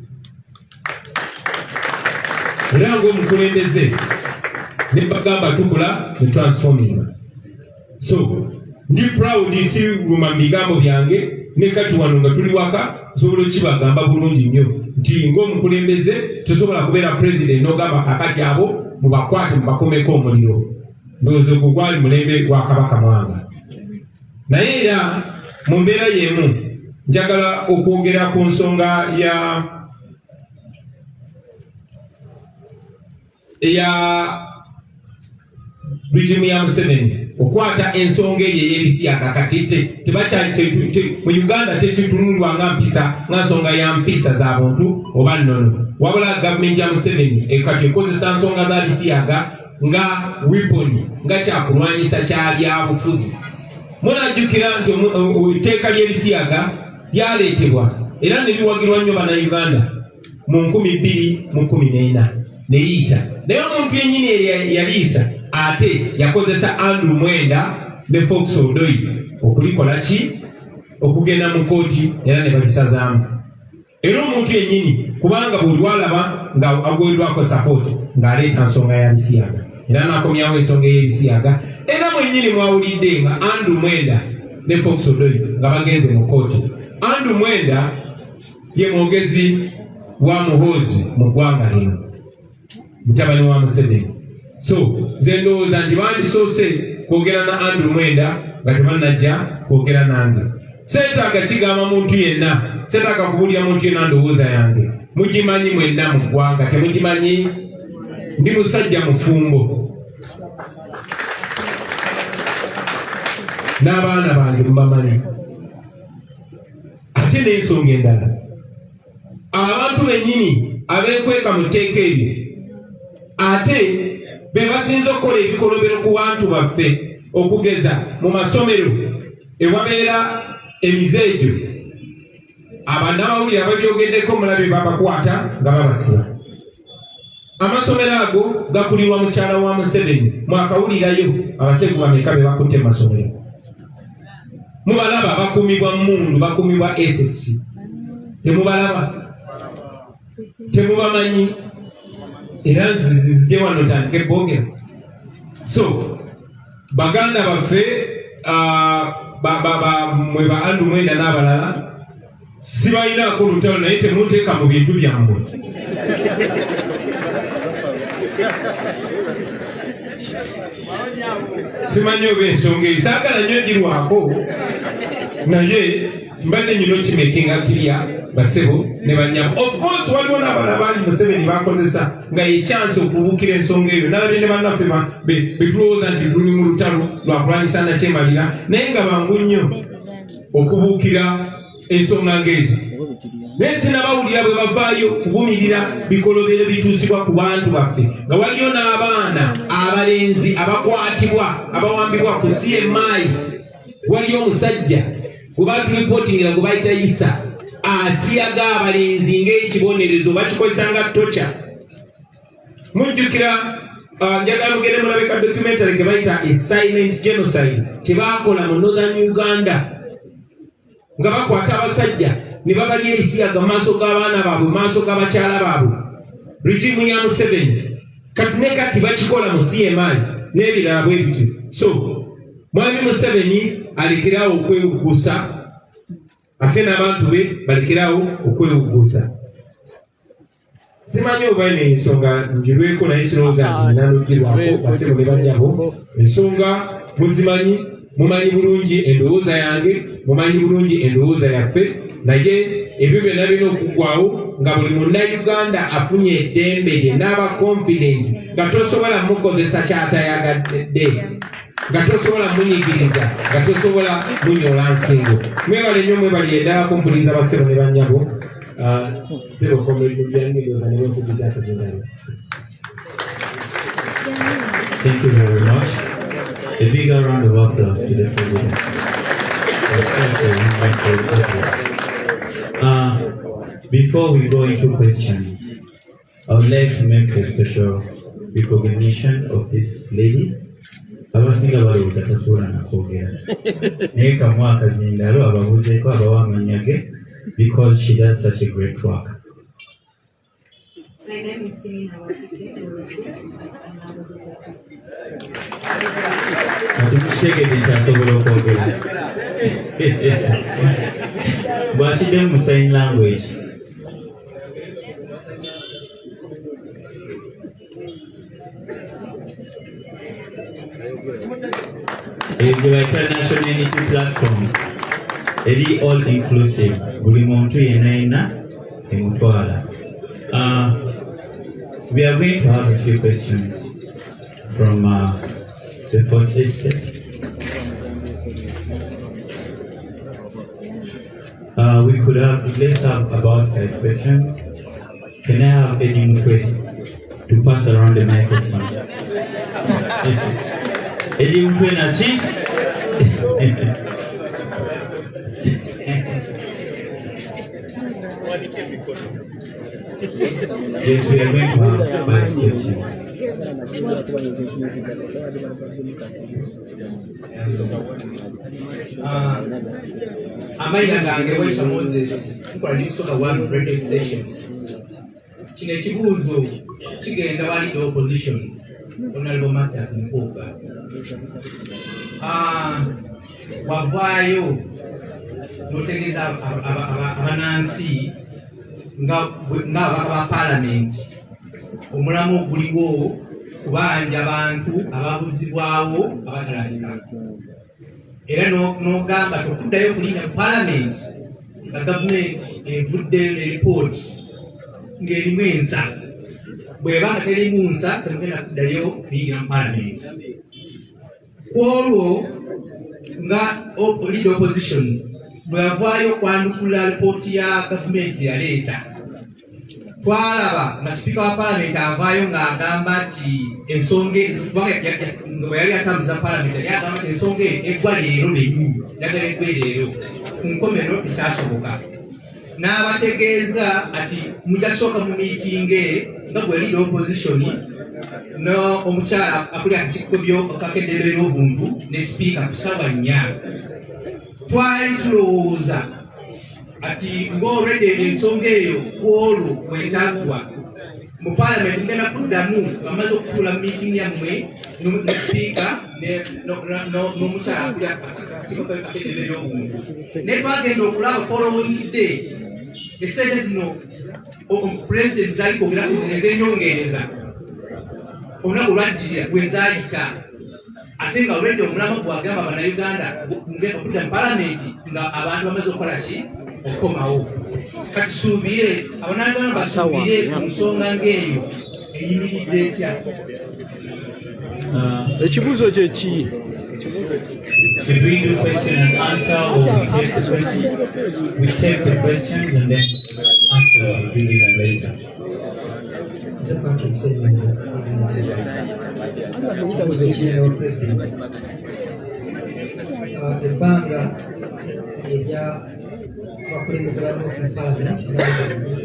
S4: Era ng'omukulembeze ne bagamba tukula ne transforming. So ndi proud si luma bigambo byange ne kati wano nga tuli waka nsobola okibagamba bulungi nnyo nti ng'omukulembeze tosobola kubeera president n'ogamba kakati abo mubakwate mubakomeko omuliro. Ndowooza ogwo gwali mulembe gwa Kabaka Mwanga. Naye era mu mbeera y'emu njagala okwogera ku nsonga eya regimu ya Museveni okwata ensonga eyo ey'ebisiyaga kati mu Uganda tekitunulwa nga mpisa nga nsonga ya mpisa za buntu oba nnono, wabula gavumenti ya Museveni kati ekozesa nsonga za bisiyaga nga weapon, nga kyakulwanyisa kya byabufuzi. Munajjukira nti etteeka ly'ebisiyaga lyaleetebwa era ne biwagirwa nnyo Bannayuganda mu 2014 ne liita. Naye omuntu yennyini yaliisa ate yakozesa Andrew Mwenda ne Fox Odoi okulikola ki? Okugenda mu kooti era ne balisazaamu. Era omuntu yennyini kubanga buli lwalaba nga agweddwako sapooti ng'aleeta nsonga ya bisiyaga era n'akomyawo ensonga y'ebisiyaga. Era mwennyini mwawulidde nga Andrew Mwenda ne Fox Odoi nga bagenze mu kooti. Andrew Mwenda ye mwogezi wa Muhoozi mu ggwanga lino, mutabani wa Museveni. So nze ndowooza nti bandisoose kwogera na Andrew Mwenda nga tebannajja kwogera nange. Seetaaga kigamba muntu yenna, seetaaga kubuulira muntu yenna ndowooza yange. Mugimanyi mwenna mu ggwanga, temugimanyi? Ndi musajja mufumbo n'abaana bange mubamanyi. Ate n'ensonga endala, abantu bennyini abeekweka mu tteeka eryo ate be basinza okukola ebikolobero ku bantu baffe, okugeza mu masomero ewabeera emizeejo. Abannamawulire ababyogeddeko mulabe babakwata nga babasiba. Amasomero ago gakulirwa mukyala wa Museveni. Mwakawulirayo abasegu bameka be bakutte mu masomero? Mubalaba bakumibwa Mmundu, bakumibwa SFC. Temubalaba? Temubamanyi? Era nzizige wano tandike boogera. So baganda baffe mwe ba Andrew Mwenda n'abalala sibalinaako olutalo, naye temunteeka mu bintu byammwe. Simanyi oba ensonga eyo saagala nnyo girwako, naye mbadde nyina okimekinga kirya basebo ne banyama. Of course waliwo n'abalala bangi Museveni bakozesa nga ye chance okubuukira ensonga eyo. Nalabye ne bannaffe betulowooza nti tuli mu lutalo lwakulwanyisa nakyemalira, naye nga bangu nnyo okubuukira ensonga ng'ezo. Naye sinabawulira bwe bavaayo kuvumirira bikolobero bituusibwa ku bantu baffe, nga waliyo n'abaana abalenzi abakwatibwa abawambibwa ku CMI. Waliyo omusajja gwe batulipootingira gwe bayita Isa asiyaga abalenzi ng'ekibonerezo, bakikozesa nga tocha. Mujjukira njagala mugende mulabeka documentary ke bayita A Silent Genocide kye baakola mu Northern Uganda, nga bakwata abasajja ne babalya ebisiyaga mu maaso g'abaana baabwe, mu maaso g'abakyala baabwe. Regimu ya Museveni kati ne kati bakikola mu CMI n'ebirala bwe bityo. So Mwami Museveni alekerawo okwewugusa, ate n'abantu be balekerawo okwewugusa. Simanyi oba eno ensonga njirweko, naye sirowooza nti nanogirwako basebo ne banyabo. Ensonga muzimanyi, mumanyi bulungi endowooza yange, mumanyi bulungi endowooza yaffe, naye ebyo byonna birina okuggwawo nga buli munnayuganda afunye eddembe lye n'aba confident nga tosobola mukozesa kyatayagadde, nga tosobola munyigiriza, nga tosobola munyola nsingo. Mwebale nnyo, mwebali eddala kumpuliza basebo ne banyabo. Sebo komerimu byangedoza ne bwekugiza atezendala.
S1: Thank you very much. A bigger round of applause to the President. Before we go into questions, I would like to make a special recognition of this lady. Abasinga balowooza tasobola nakwogera naye kamu akazindalo ababuuzeeko abawamanyage because she does such a great work.
S5: My name is Tina Wasike.
S1: Atukutegedde nti asobola okwogera bw'akidde mu sign language. International Unity Platform eri all inclusive buli muntu yenna emutwala. We are going to have a few questions from the fourth estate. Let's have about 5 questions. Can I have Eddie Mutwe to pass around the microphone? Eddie Mutwe Nachi? Yes, we are going to have 5 questions.
S6: Amayina gange Wesa Moses nkola n'ebisoka one radio station. Kino ekibuuzo kigenda wali the opposition Honorable Masters Mpuuga. Wavaayo n'otegeeza abanansi ng'ababaka ba paalamenti omulamu oguliwo kubanja abantu ababuzibwawo abatalabika. Era n'ogamba tokuddayo kulinnya mu paalamenti nga gavumenti evuddeyo ne ripooti ng'erimu ensa. Bw'eba nga terimu nsa temugenda kuddayo kuyingira mu paalamenti. Ku olwo nga leader opposition bwe yavaayo okwandukula ripooti ya gavumenti yaleeta, twalaba nga sipiika wa paalamenti avaayo ng'agamba nti ensonga bwe yali atambuza paalamenti yali agamba nti ensonga eggwa leero bennyini yagala eggwe leero ku nkomero tekyasoboka. N'abategeeza ati mujasooka mu miitinge nga bwe leader opposition n'omukyala akuli akakiiko kakendeberera obuntu ne sipiika ku ssaawa 4. Twali tulowooza ati ng'olwedde ensonga eyo ku olwo bw'etaggwa mu paalamenti mugenda kuddamu bamaze okutuula mu miitingi yammwe ne sipiika n'omukyala akuli akakiiko kakendeberera obuntu. Naye twagenda okulaba following day esente zino pulezidenti zaali kwogera ez'ennyongereza olunaku olwaddirira bwe zaayita, ate nga olwedde omulamu gwagamba bannayuganda okudda mu paalamenti nga abantu bamaze okukola ki okukomawo. Kati tusuubire abanayuganda basuubire ku nsonga ng'eyo eyimiridde etya?
S7: Ekibuuzo kye ki?
S1: Should we do question and answer, or we take the questions? We take the questions and then answer will be given later.
S8: Ebbanga erya abakulembeze ba local parliament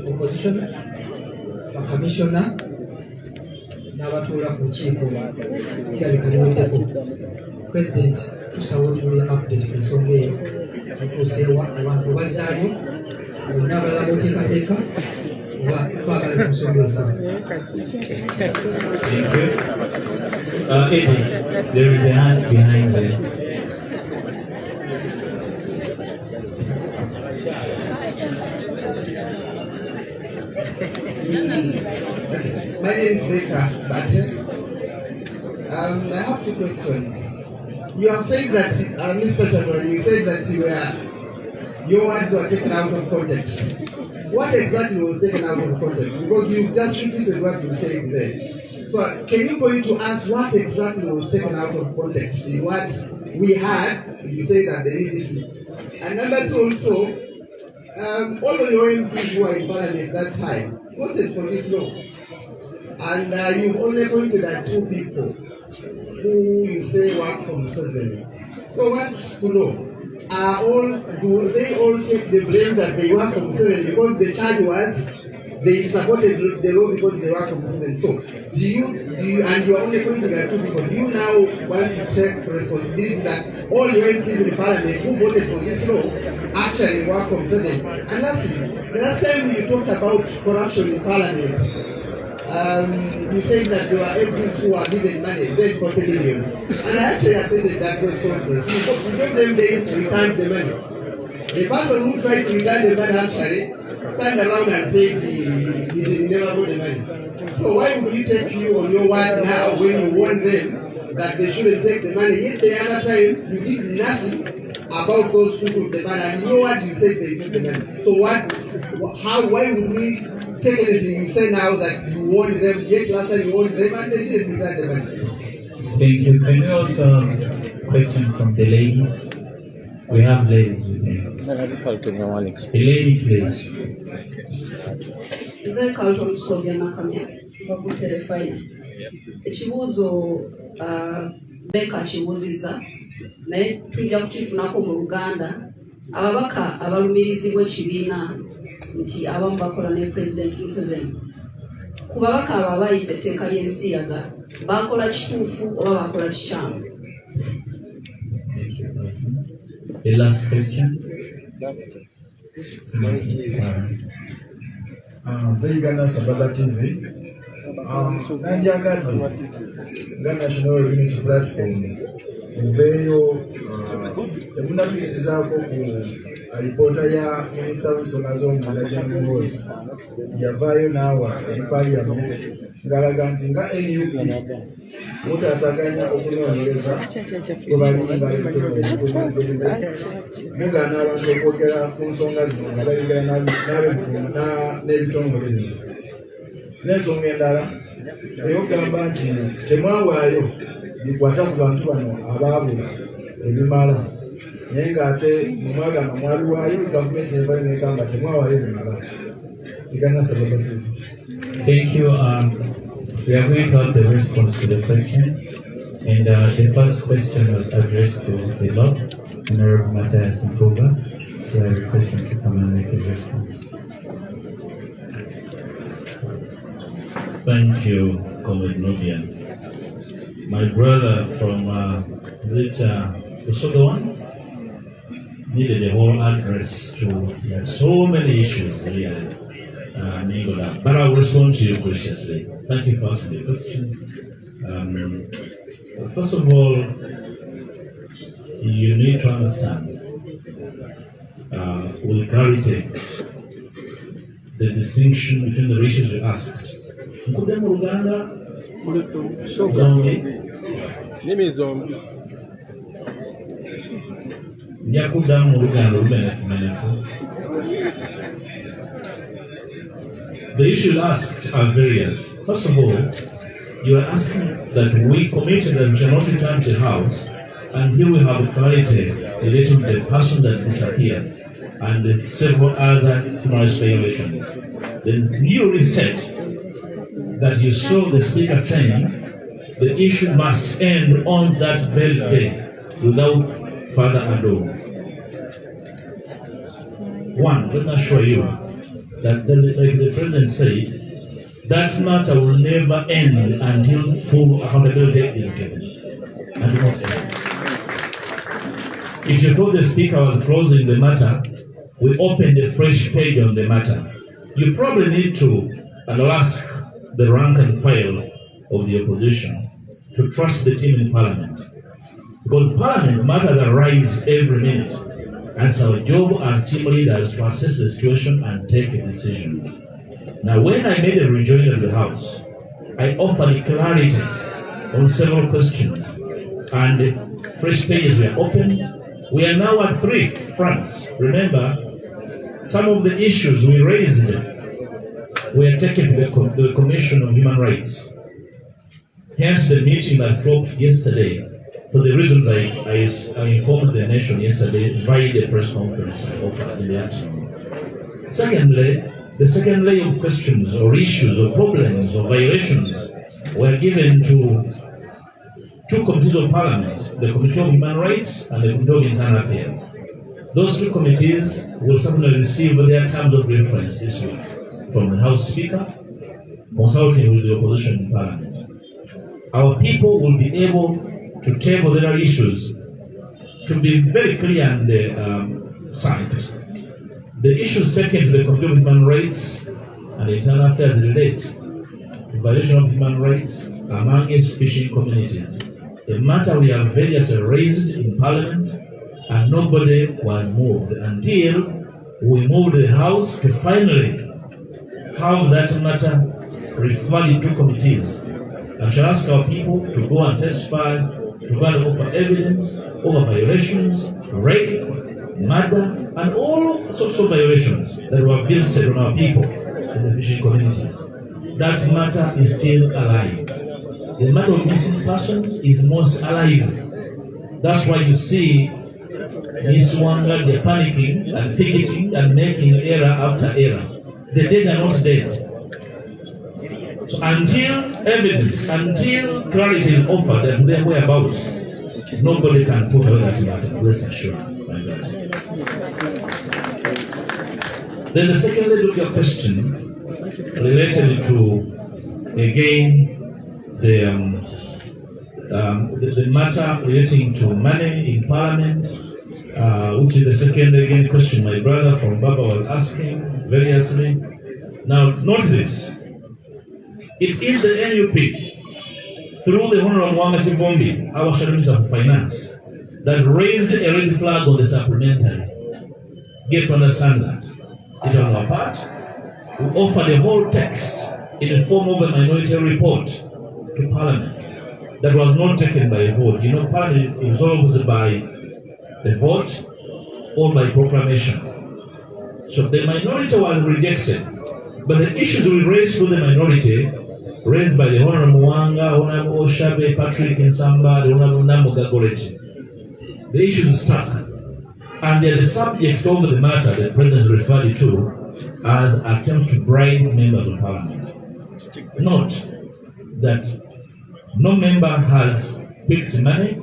S8: opposition bakamishona n'abatuula ku lukiiko birabika biweddeko. President tusaba otuli update ku nsonga eyo otuuseewa abantu bazaayo bonna abalala b'oteekateeka oba twagala ku nsonga eyo.
S1: Thank you. Eddie, there is a hand behind there.
S9: My name is Baker Batten. I have 2 questions. You have said that, Mr. Chairman, you said that your words were taken out of context. What exactly was taken out of context? Because you just repeated what you said there. So can you point to us what exactly was taken out of context in what we had? You say that there is this. And number 2 also, all of your MPs who were in parliament at that time voted for this law. And you've only pointed at 2 people who you say work for Museveni. So I want to know, do they all take the blame that they work for Museveni because the charge was they supported the law because they work for Museveni? So do you and you are only pointing at 2 people, do you now want to take responsibility that all your MPs in Parliament who voted for this law actually work for Museveni? And lastly, the last time you talked about corruption in Parliament, you said that there are MPs who are given money, paid 40 million. And I actually attended that press conference. We gave them days to return the money. The person who tried to return the money actually turned around and said he never got the money. So why would you take you on your word now when you warn them that they shouldn't take the money? Yet the other time you did nothing about those who took the money, and you know what you said they took the money. So why would we take anything you say now that you warned them, yet last time you warned them and they didn't return the money?
S1: Thank you. Can we also have a question from the ladies? We have ladies with me. The lady, please.
S5: Nze Carlton Scovia Nakamya bakutere fine. Ekibuuzo Beka kibuuziza naye tujja kukifunako mu Luganda. Ababaka abalumirizibwa ekibiina nti abamu bakola ne President Museveni. Ku babaka abo abayise etteeka ly'ensiyaga bakola kituufu oba bakola kikyamu?
S1: The last question.
S2: Nze Uganda Sababa TV. Nanjagadde nga National Unity Platform mubeeyo emunabisizaako ku alipoota ya minisita w'ensonga z'omunda Jamuhoozi yavaayo n'awa eri Parliament ng'alaga nti nga NUP mutaataganya okunoonyereza gwe balinga mugaana abantu okwogera ku nsonga zino nga bayogera n'ebitongole bino. N'ensonga endala eyogamba nti temwawaayo bikwata ku bantu bano abaabula ebimala naye ng'ate mumwagamba mwaliwaayo gavumenti nevayo negamba temwawaayo ebimala. Uganda Sababa TV.
S1: Thank you. We are going to have the response to the questions. And the first question was addressed to the law, Honorable Matthias Mpuga. So I request him to come and make his response.
S7: Thank you, Comrade Nubian. My brother from the second one needed a whole address to so many issues really. But I will respond to you graciously. Thank you for asking the question. First of all, you need to understand with clarity the distinction between the issues you asked. Nkudde mu Luganda zombi nja kuddamu mu Luganda olumenefumenefu. The issues asked are various. First of all, you are asking that we committed that we cannot return to the house until we have clarity related to the person that disappeared and several other human rights violations. Then you restate that you saw the speaker saying the issue must end on that very day without further ado. One, let me assure you that, like the president said, that matter will never end until full accountability is given. And not end. If you thought the speaker was closing the matter, we opened a fresh page on the matter. You probably need to ask the rank and file of the opposition to trust the team in Parliament. Because Parliament matters arise every minute. And it's our job as team leaders to assess the situation and take decisions. Now, when I made a rejoinder of the House, I offered clarity on several questions. And fresh pages were opened. We are now at 3 fronts. Remember, some of the issues we raised were taken to the Commission on Human Rights. Hence the meeting that flopped yesterday, for the reasons I informed the nation yesterday via the press conference I offered in the afternoon. Secondly, The second layer of questions or issues or problems or violations were given to two committees of Parliament, the Committee of Human Rights and the Committee of Internal Affairs. Those two committees will certainly receive their terms of reference this week from the House Speaker, consulting with the opposition in Parliament. Our people will be able to table their issues to be very clear and signed. The issues taken to the Committee of Human Rights and Internal Affairs relate to violation of human rights among its fishing communities. A matter we have variously raised in Parliament, and nobody was moved until we moved the House to finally have that matter referred to committees. I shall ask our people to go and testify, to go and offer evidence over violations, rape, murder, and all sorts of violations that were visited on our people in the fishing communities. That matter is still alive. The matter of missing persons is most alive. That's why you see Miss Wanga, they're panicking and fidgeting and making error after error. The dead are not dead. So until evidence, until clarity is offered as to their whereabouts, nobody can put away that matter. Rest assured, my God. Then the second leg of your question related to, again, the matter relating to money in Parliament, which is the second again question my brother from Baba was asking variously. Now, note this. It is the NUP, through the Honorable Wanga Kivombi, our Shadow Minister of Finance, that raised a red flag on the supplementary. Get to understand that. It was our part. We offered the whole text in the form of a minority report to Parliament that was not taken by a vote. You know, Parliament is always by a vote or by proclamation. So the minority was rejected, but the issues we raised through the minority, raised by the Honorable Mwanga, Honorable Oshabe, Patrick Nsamba, the Honorable Namuga Goretti, the issues stuck. And they are the subject of the matter the President referred to as attempts to bribe members of Parliament. Note that no member has picked money,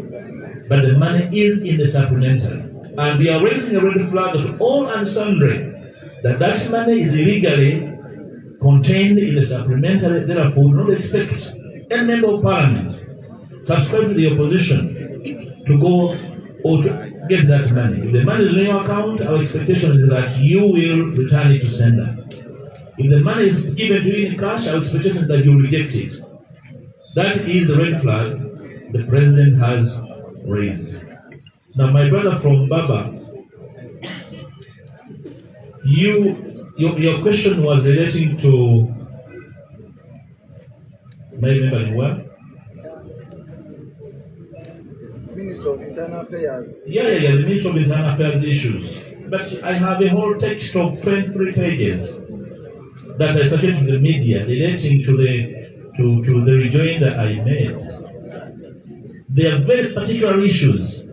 S7: but the money is in the supplementary. And we are raising a red flag to all and sundry that that money is illegally contained in the supplementary. Therefore, we do not expect any member of Parliament subscribed to the opposition to go or to get that money. If the money is in your account, our expectation is that you will return it to sender. If the money is given to you in cash, our expectation is that you reject it. That is the red flag the President has raised. Now, my brother from Baba, your question was relating to, may I remember what?
S3: Minister of Internal Affairs.
S7: Yeah, the Minister of Internal Affairs issues. But I have a whole text of 23 pages that I submitted to the media relating to the rejoinder I made. There are very particular issues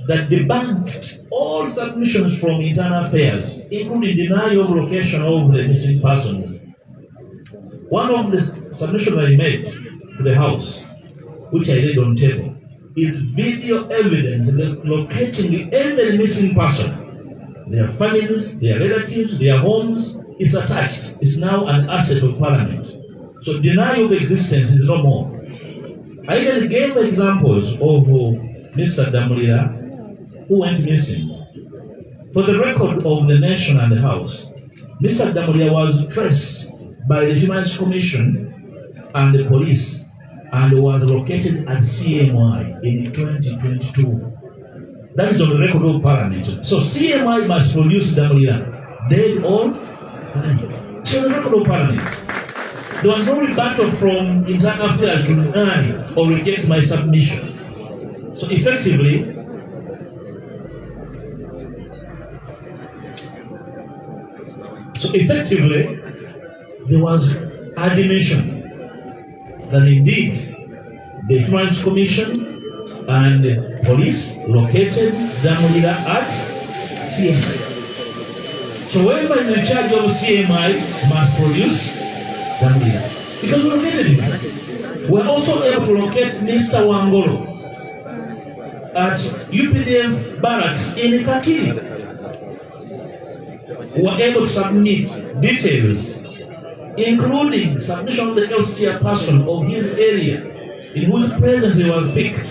S7: that debunked all submissions from Internal Affairs, including denial of location of the missing persons. One of the submissions I made to the House, which I laid on table, is video evidence locating every missing person. Their families, their relatives, their homes is attached. It's now an asset of Parliament. So denial of existence is no more. I even gave examples of Mr. Damulira, who went missing. For the record of the nation and the House, Mr. Damulira was traced by the Human Rights Commission and the police and was located at CMI in 2022. That is on the record of Parliament. So CMI must produce Damulira, dead or alive. So the record of Parliament. There was no rebuttal from Internal Affairs to deny or reject my submission. So effectively, there was admission that indeed the Human Rights Commission and the police located Damulira at CMI. So whoever is in charge of CMI must produce Damulira. Because we located him. We're also able to locate Mr. Wangolo at UPDF barracks in Kakiri. We're able to submit details, including submission of the health chairperson of his area, in whose presence he was picked,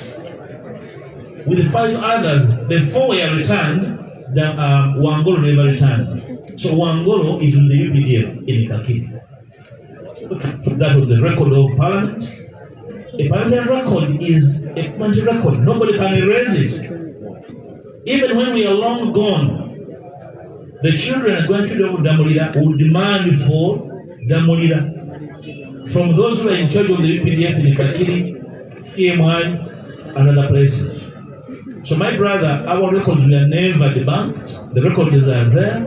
S7: with the 5 others. The 4 were returned, Wangolo never returned. So Wangolo is with the UPDF in Kakiri. That was the record of Parliament. A parliamentary record is a parliamentary record. Nobody can erase it. Even when we are long gone, the children and grandchildren of Damulira will demand for Damulira from those who are in charge of the UPDF in Kakiri, CMI, and other places. So my brother, our records were never debunked. The records are there.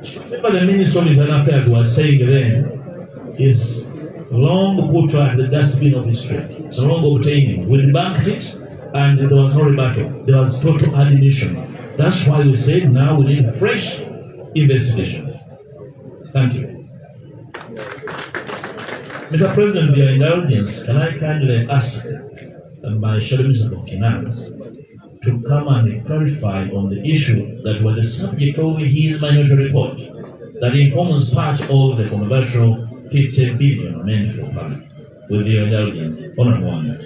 S7: Whatever the Minister of Internal Affairs was saying then is long put at the dustbin of history. It's long obtaining. We debunked it, and there was no rebuttal. There was total admission. That's why we said now we need fresh investigations. Thank you. Mr. President, with your indulgence, can I kindly ask my Shadow Minister of Finance to come and clarify on the issue that was the subject of his minority report that informs part of the controversial 50 billion meant for public. With your indulgence, Honorable One.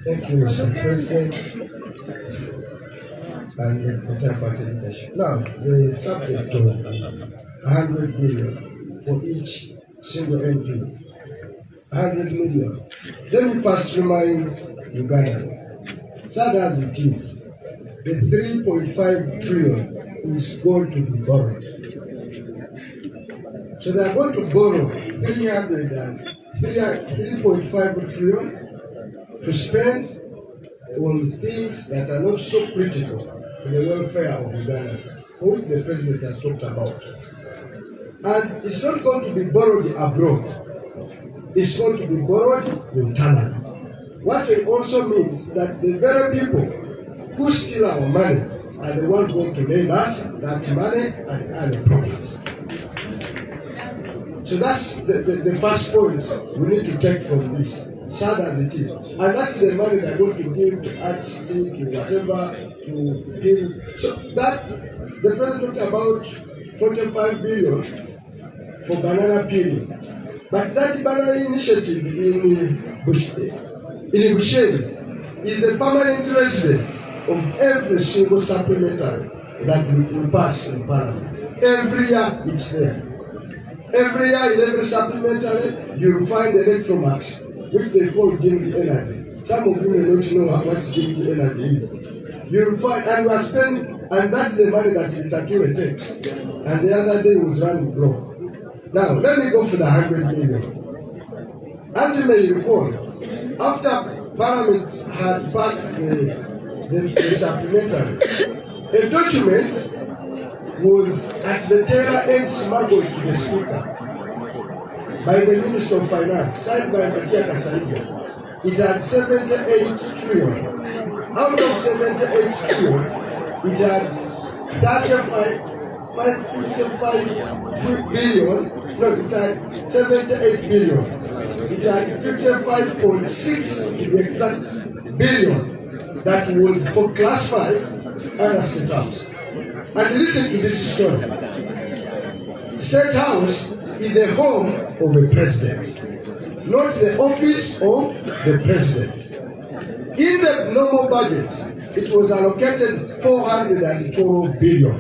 S2: Thank you, Mr. President, and the entire party leadership. Now, the subject of 100 billion for each single MP. 100 million. Let me first remind Ugandans, sad as it is, the 3.5 trillion is going to be borrowed. So they are going to borrow 3.5 trillion to spend on things that are not so critical to the welfare of Ugandans, which the President has talked about. And it's not going to be borrowed abroad. It's going to be borrowed internally. What it also means that the very people who steal our money are the ones going to lend us that money and earn a profit. So that's the first point we need to take from this, sad as it is. And that's the money they're going to give to artists, to whatever, to give. So that, the President talked about 45 billion for banana peeling. But that banana initiative in Busheni is a permanent resident of every single supplementary that we will pass in Parliament. Every year it's there. Every year in every supplementary you will find the electromax, which they call Dingy Energy. Some of you may not know what Dingy Energy is. You will find, and we are spending, and that's the money that Itature takes. And the other day was running broke. Now, let me go for the 100 million. As you may recall, after Parliament had passed the supplementary, a document was at the tail end smuggled to the Speaker by the Minister of Finance, signed by Matia Kasaiga. It had 78 trillion. Out of 78 trillion, it had 55 billion, no, it had 78 billion. It had 55.6 to be exact billion that was for classified and State House. And listen to this story. State House is the home of a president, not the office of the president. In the normal budget, it was allocated 412 billion.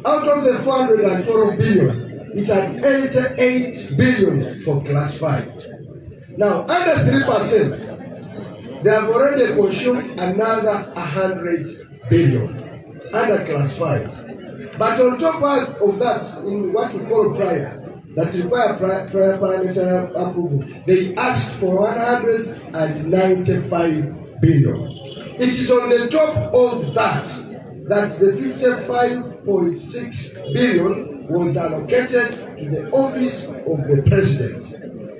S2: Out of the 412 billion, it had 88 billion for classified. Now, under 3%, they have already consumed another 100 billion under classified. But on top of that, in what we call prior, that require prior parliamentary approval, they asked for 195 billion. It is on the top of that the 55.6 billion was allocated to the office of the president.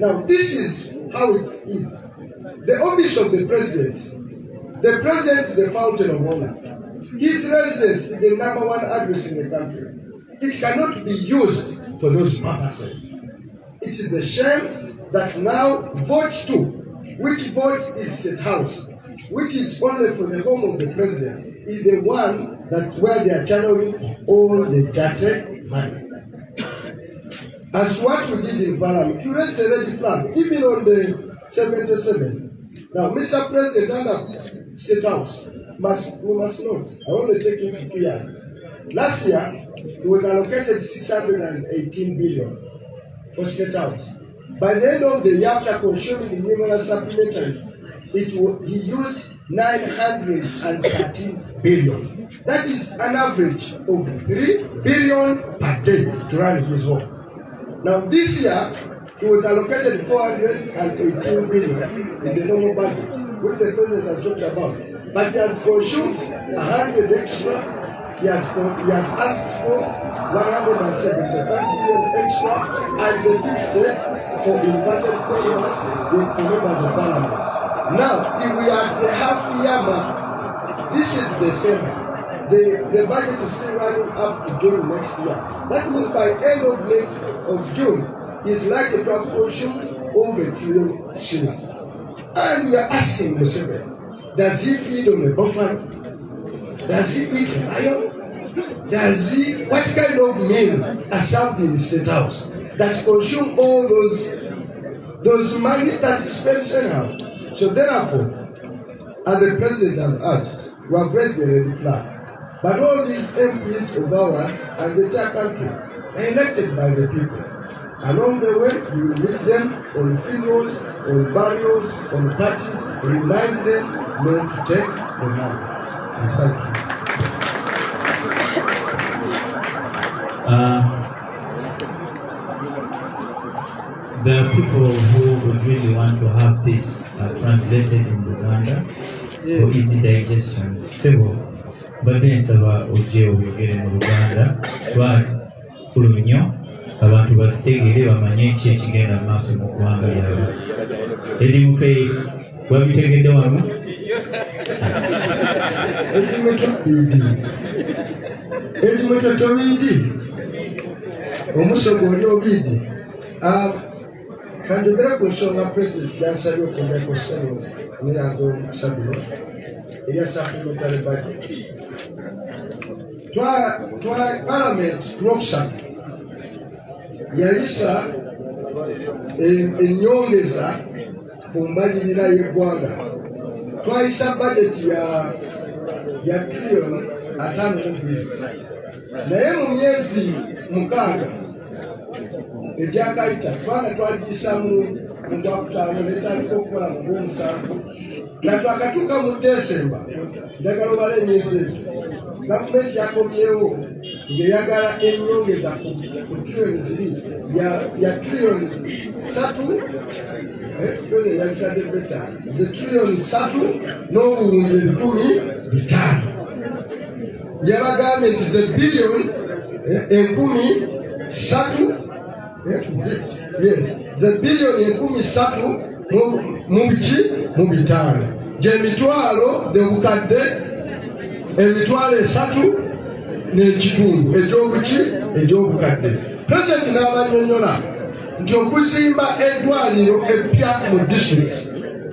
S2: Now, this is how it is. The office of the president is the fountain of honor. his residence is the #1 address in the country. It cannot be used for those purposes. It is the shame that now vote 2, which vote is State House, which is only for the home of the president, is the one that where they are channeling all the dirty money. As what we did in Parliament, to raise the red flag, even on the 77. Now, Mr. President, under State House, we must not. I want to take it to 2 years. Last year, it was allocated 618 billion for State House. By the end of the year, after consuming numerous supplementaries, he used 913 billion. That is an average of 3 billion per day to run his home. Now this year, he was allocated 418 billion in the normal budget, which the president has talked about. But he has consumed 100 extra. He has asked for 175 billion extra and the 50 for inverted commas in members of parliament. Now, if we are at the half-year mark, this is December. The budget is still running up to June next year. That means by end of June, he's likely to have consumed over 1 trillion shillings. And we are asking Museveni, does he feed on the buffalo? Does he eat lion? What kind of meal are served in the State House that consume all those money that is spent anyhow? So therefore, as the president has urged, we have raised the red flag. But all these MPs of ours and the entire country are elected by the people. Along the way, you will meet them on funerals, on burials, on parties, remind them not to take the money. And thank you.
S1: There are people who would really want to have this translated in Uganda for easy digestion. Several. But nsaba ojje obyogere mu Luganda twakulu nnyo abantu basitegeere bamanye ki ekigenda mu maaso mu ggwanga lyabwe. Edimuke wabitegedde wamu?
S2: Edimuke obiidi omusogo oli obiidi. Kanjogera ku nsonga president yansabye okubeeko senos neyaga omusabiro erya supplementary budget. Parliament lwokusatu yayisa ennyongeza ku mbalirira y'eggwanga. Twayisa budget ya trillion 52, naye mu myezi 6 egyakayita kubanga twagiyisa mu gwakutaano netandika okukola mu Gwomusanvu nga twakatuuka mu Desemba njagala obala emyezi egyo gavumenti yakomyewo ng'eyagala ennyongeza ku trillion ziri ya trillion 3 yagisadde beta ze trillion 3 n'obuwumbi 500 yabagambye nti ze billion 13 ze billioni 13 mu 5 gy'emitwalo gy'obukadde emitwalo 3 n'ekitundu egy'obukadde. Pulezidenti n'abannyonnyola nti okuzimba eddwaliro eppya mu district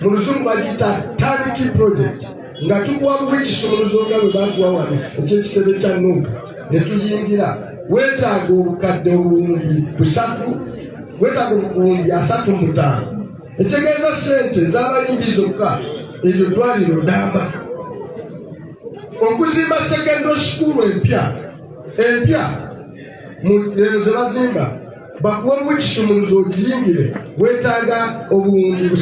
S2: mu luzungu bagiyita turnkey project nga tukuwa buwikisi mu luzunga bwe batuwa wano ekyekisebe kya Nuuka ne tuyingira weetaaga obukadde obuwumbi 3, weetaaga obuwumbi 35. Ekitegeeza ssente ez'abayimbi zokka eryo ddwaliro ddamba. Okuzimba secondary school empya eno ze bazimba bakuwa buwikisi mu luzu ogiyingire weetaaga obuwumbi 3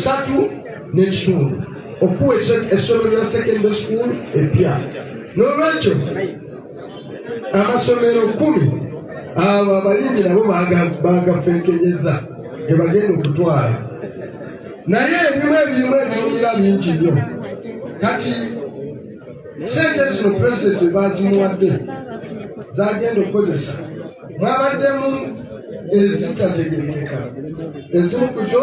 S2: n'ekitundu okuwa essomero lya secondary school empya. N'olwekyo amasomero 10 abo abayimbi nabo bagafenkeyeza ge bagenda okutwala. Naye ebimu ebirumira bingi nnyo. Kati sente zino pulezidenti bazimuwadde zagenda okukozesa mwabaddemu ezitategerekeka. Ezimu ku zo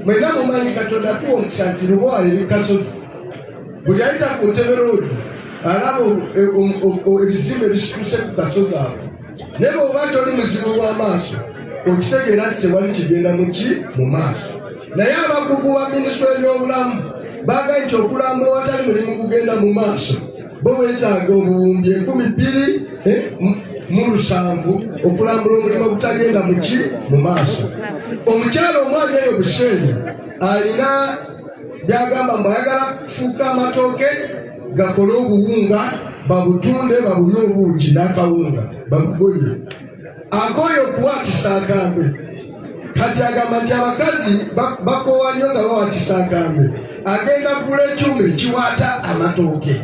S2: mwena mumanyi Katonda tuwa omukisa nti Lubowa eri Kasozi. Buli ayita ku Ntebe road alaba ebizimbe ebisituse ku kasozi ako naye bw'oba toli muzibu w'amaaso okitegeera nti tewali kigenda mu maaso. Naye abakugu ba minisitule y'ebyobulamu baagaye nti okulamba awatali mulimu kugenda mu maaso bo beetaaga obuwumbi 2,700 okulambula omulimu ogutagenda mu maaso. Omukyala omwana eyo Bushenyi alina byagamba mbu ayagala kufuuka amatooke gakole obuwunga babutunde babunywe obuugi n'akawunga babugoye. Agoye okuwatisa akambe kati agamba nti abakazi bakoowa nnyo nga bawatisa akambe agenda kugula ekyuma ekiwaata amatooke.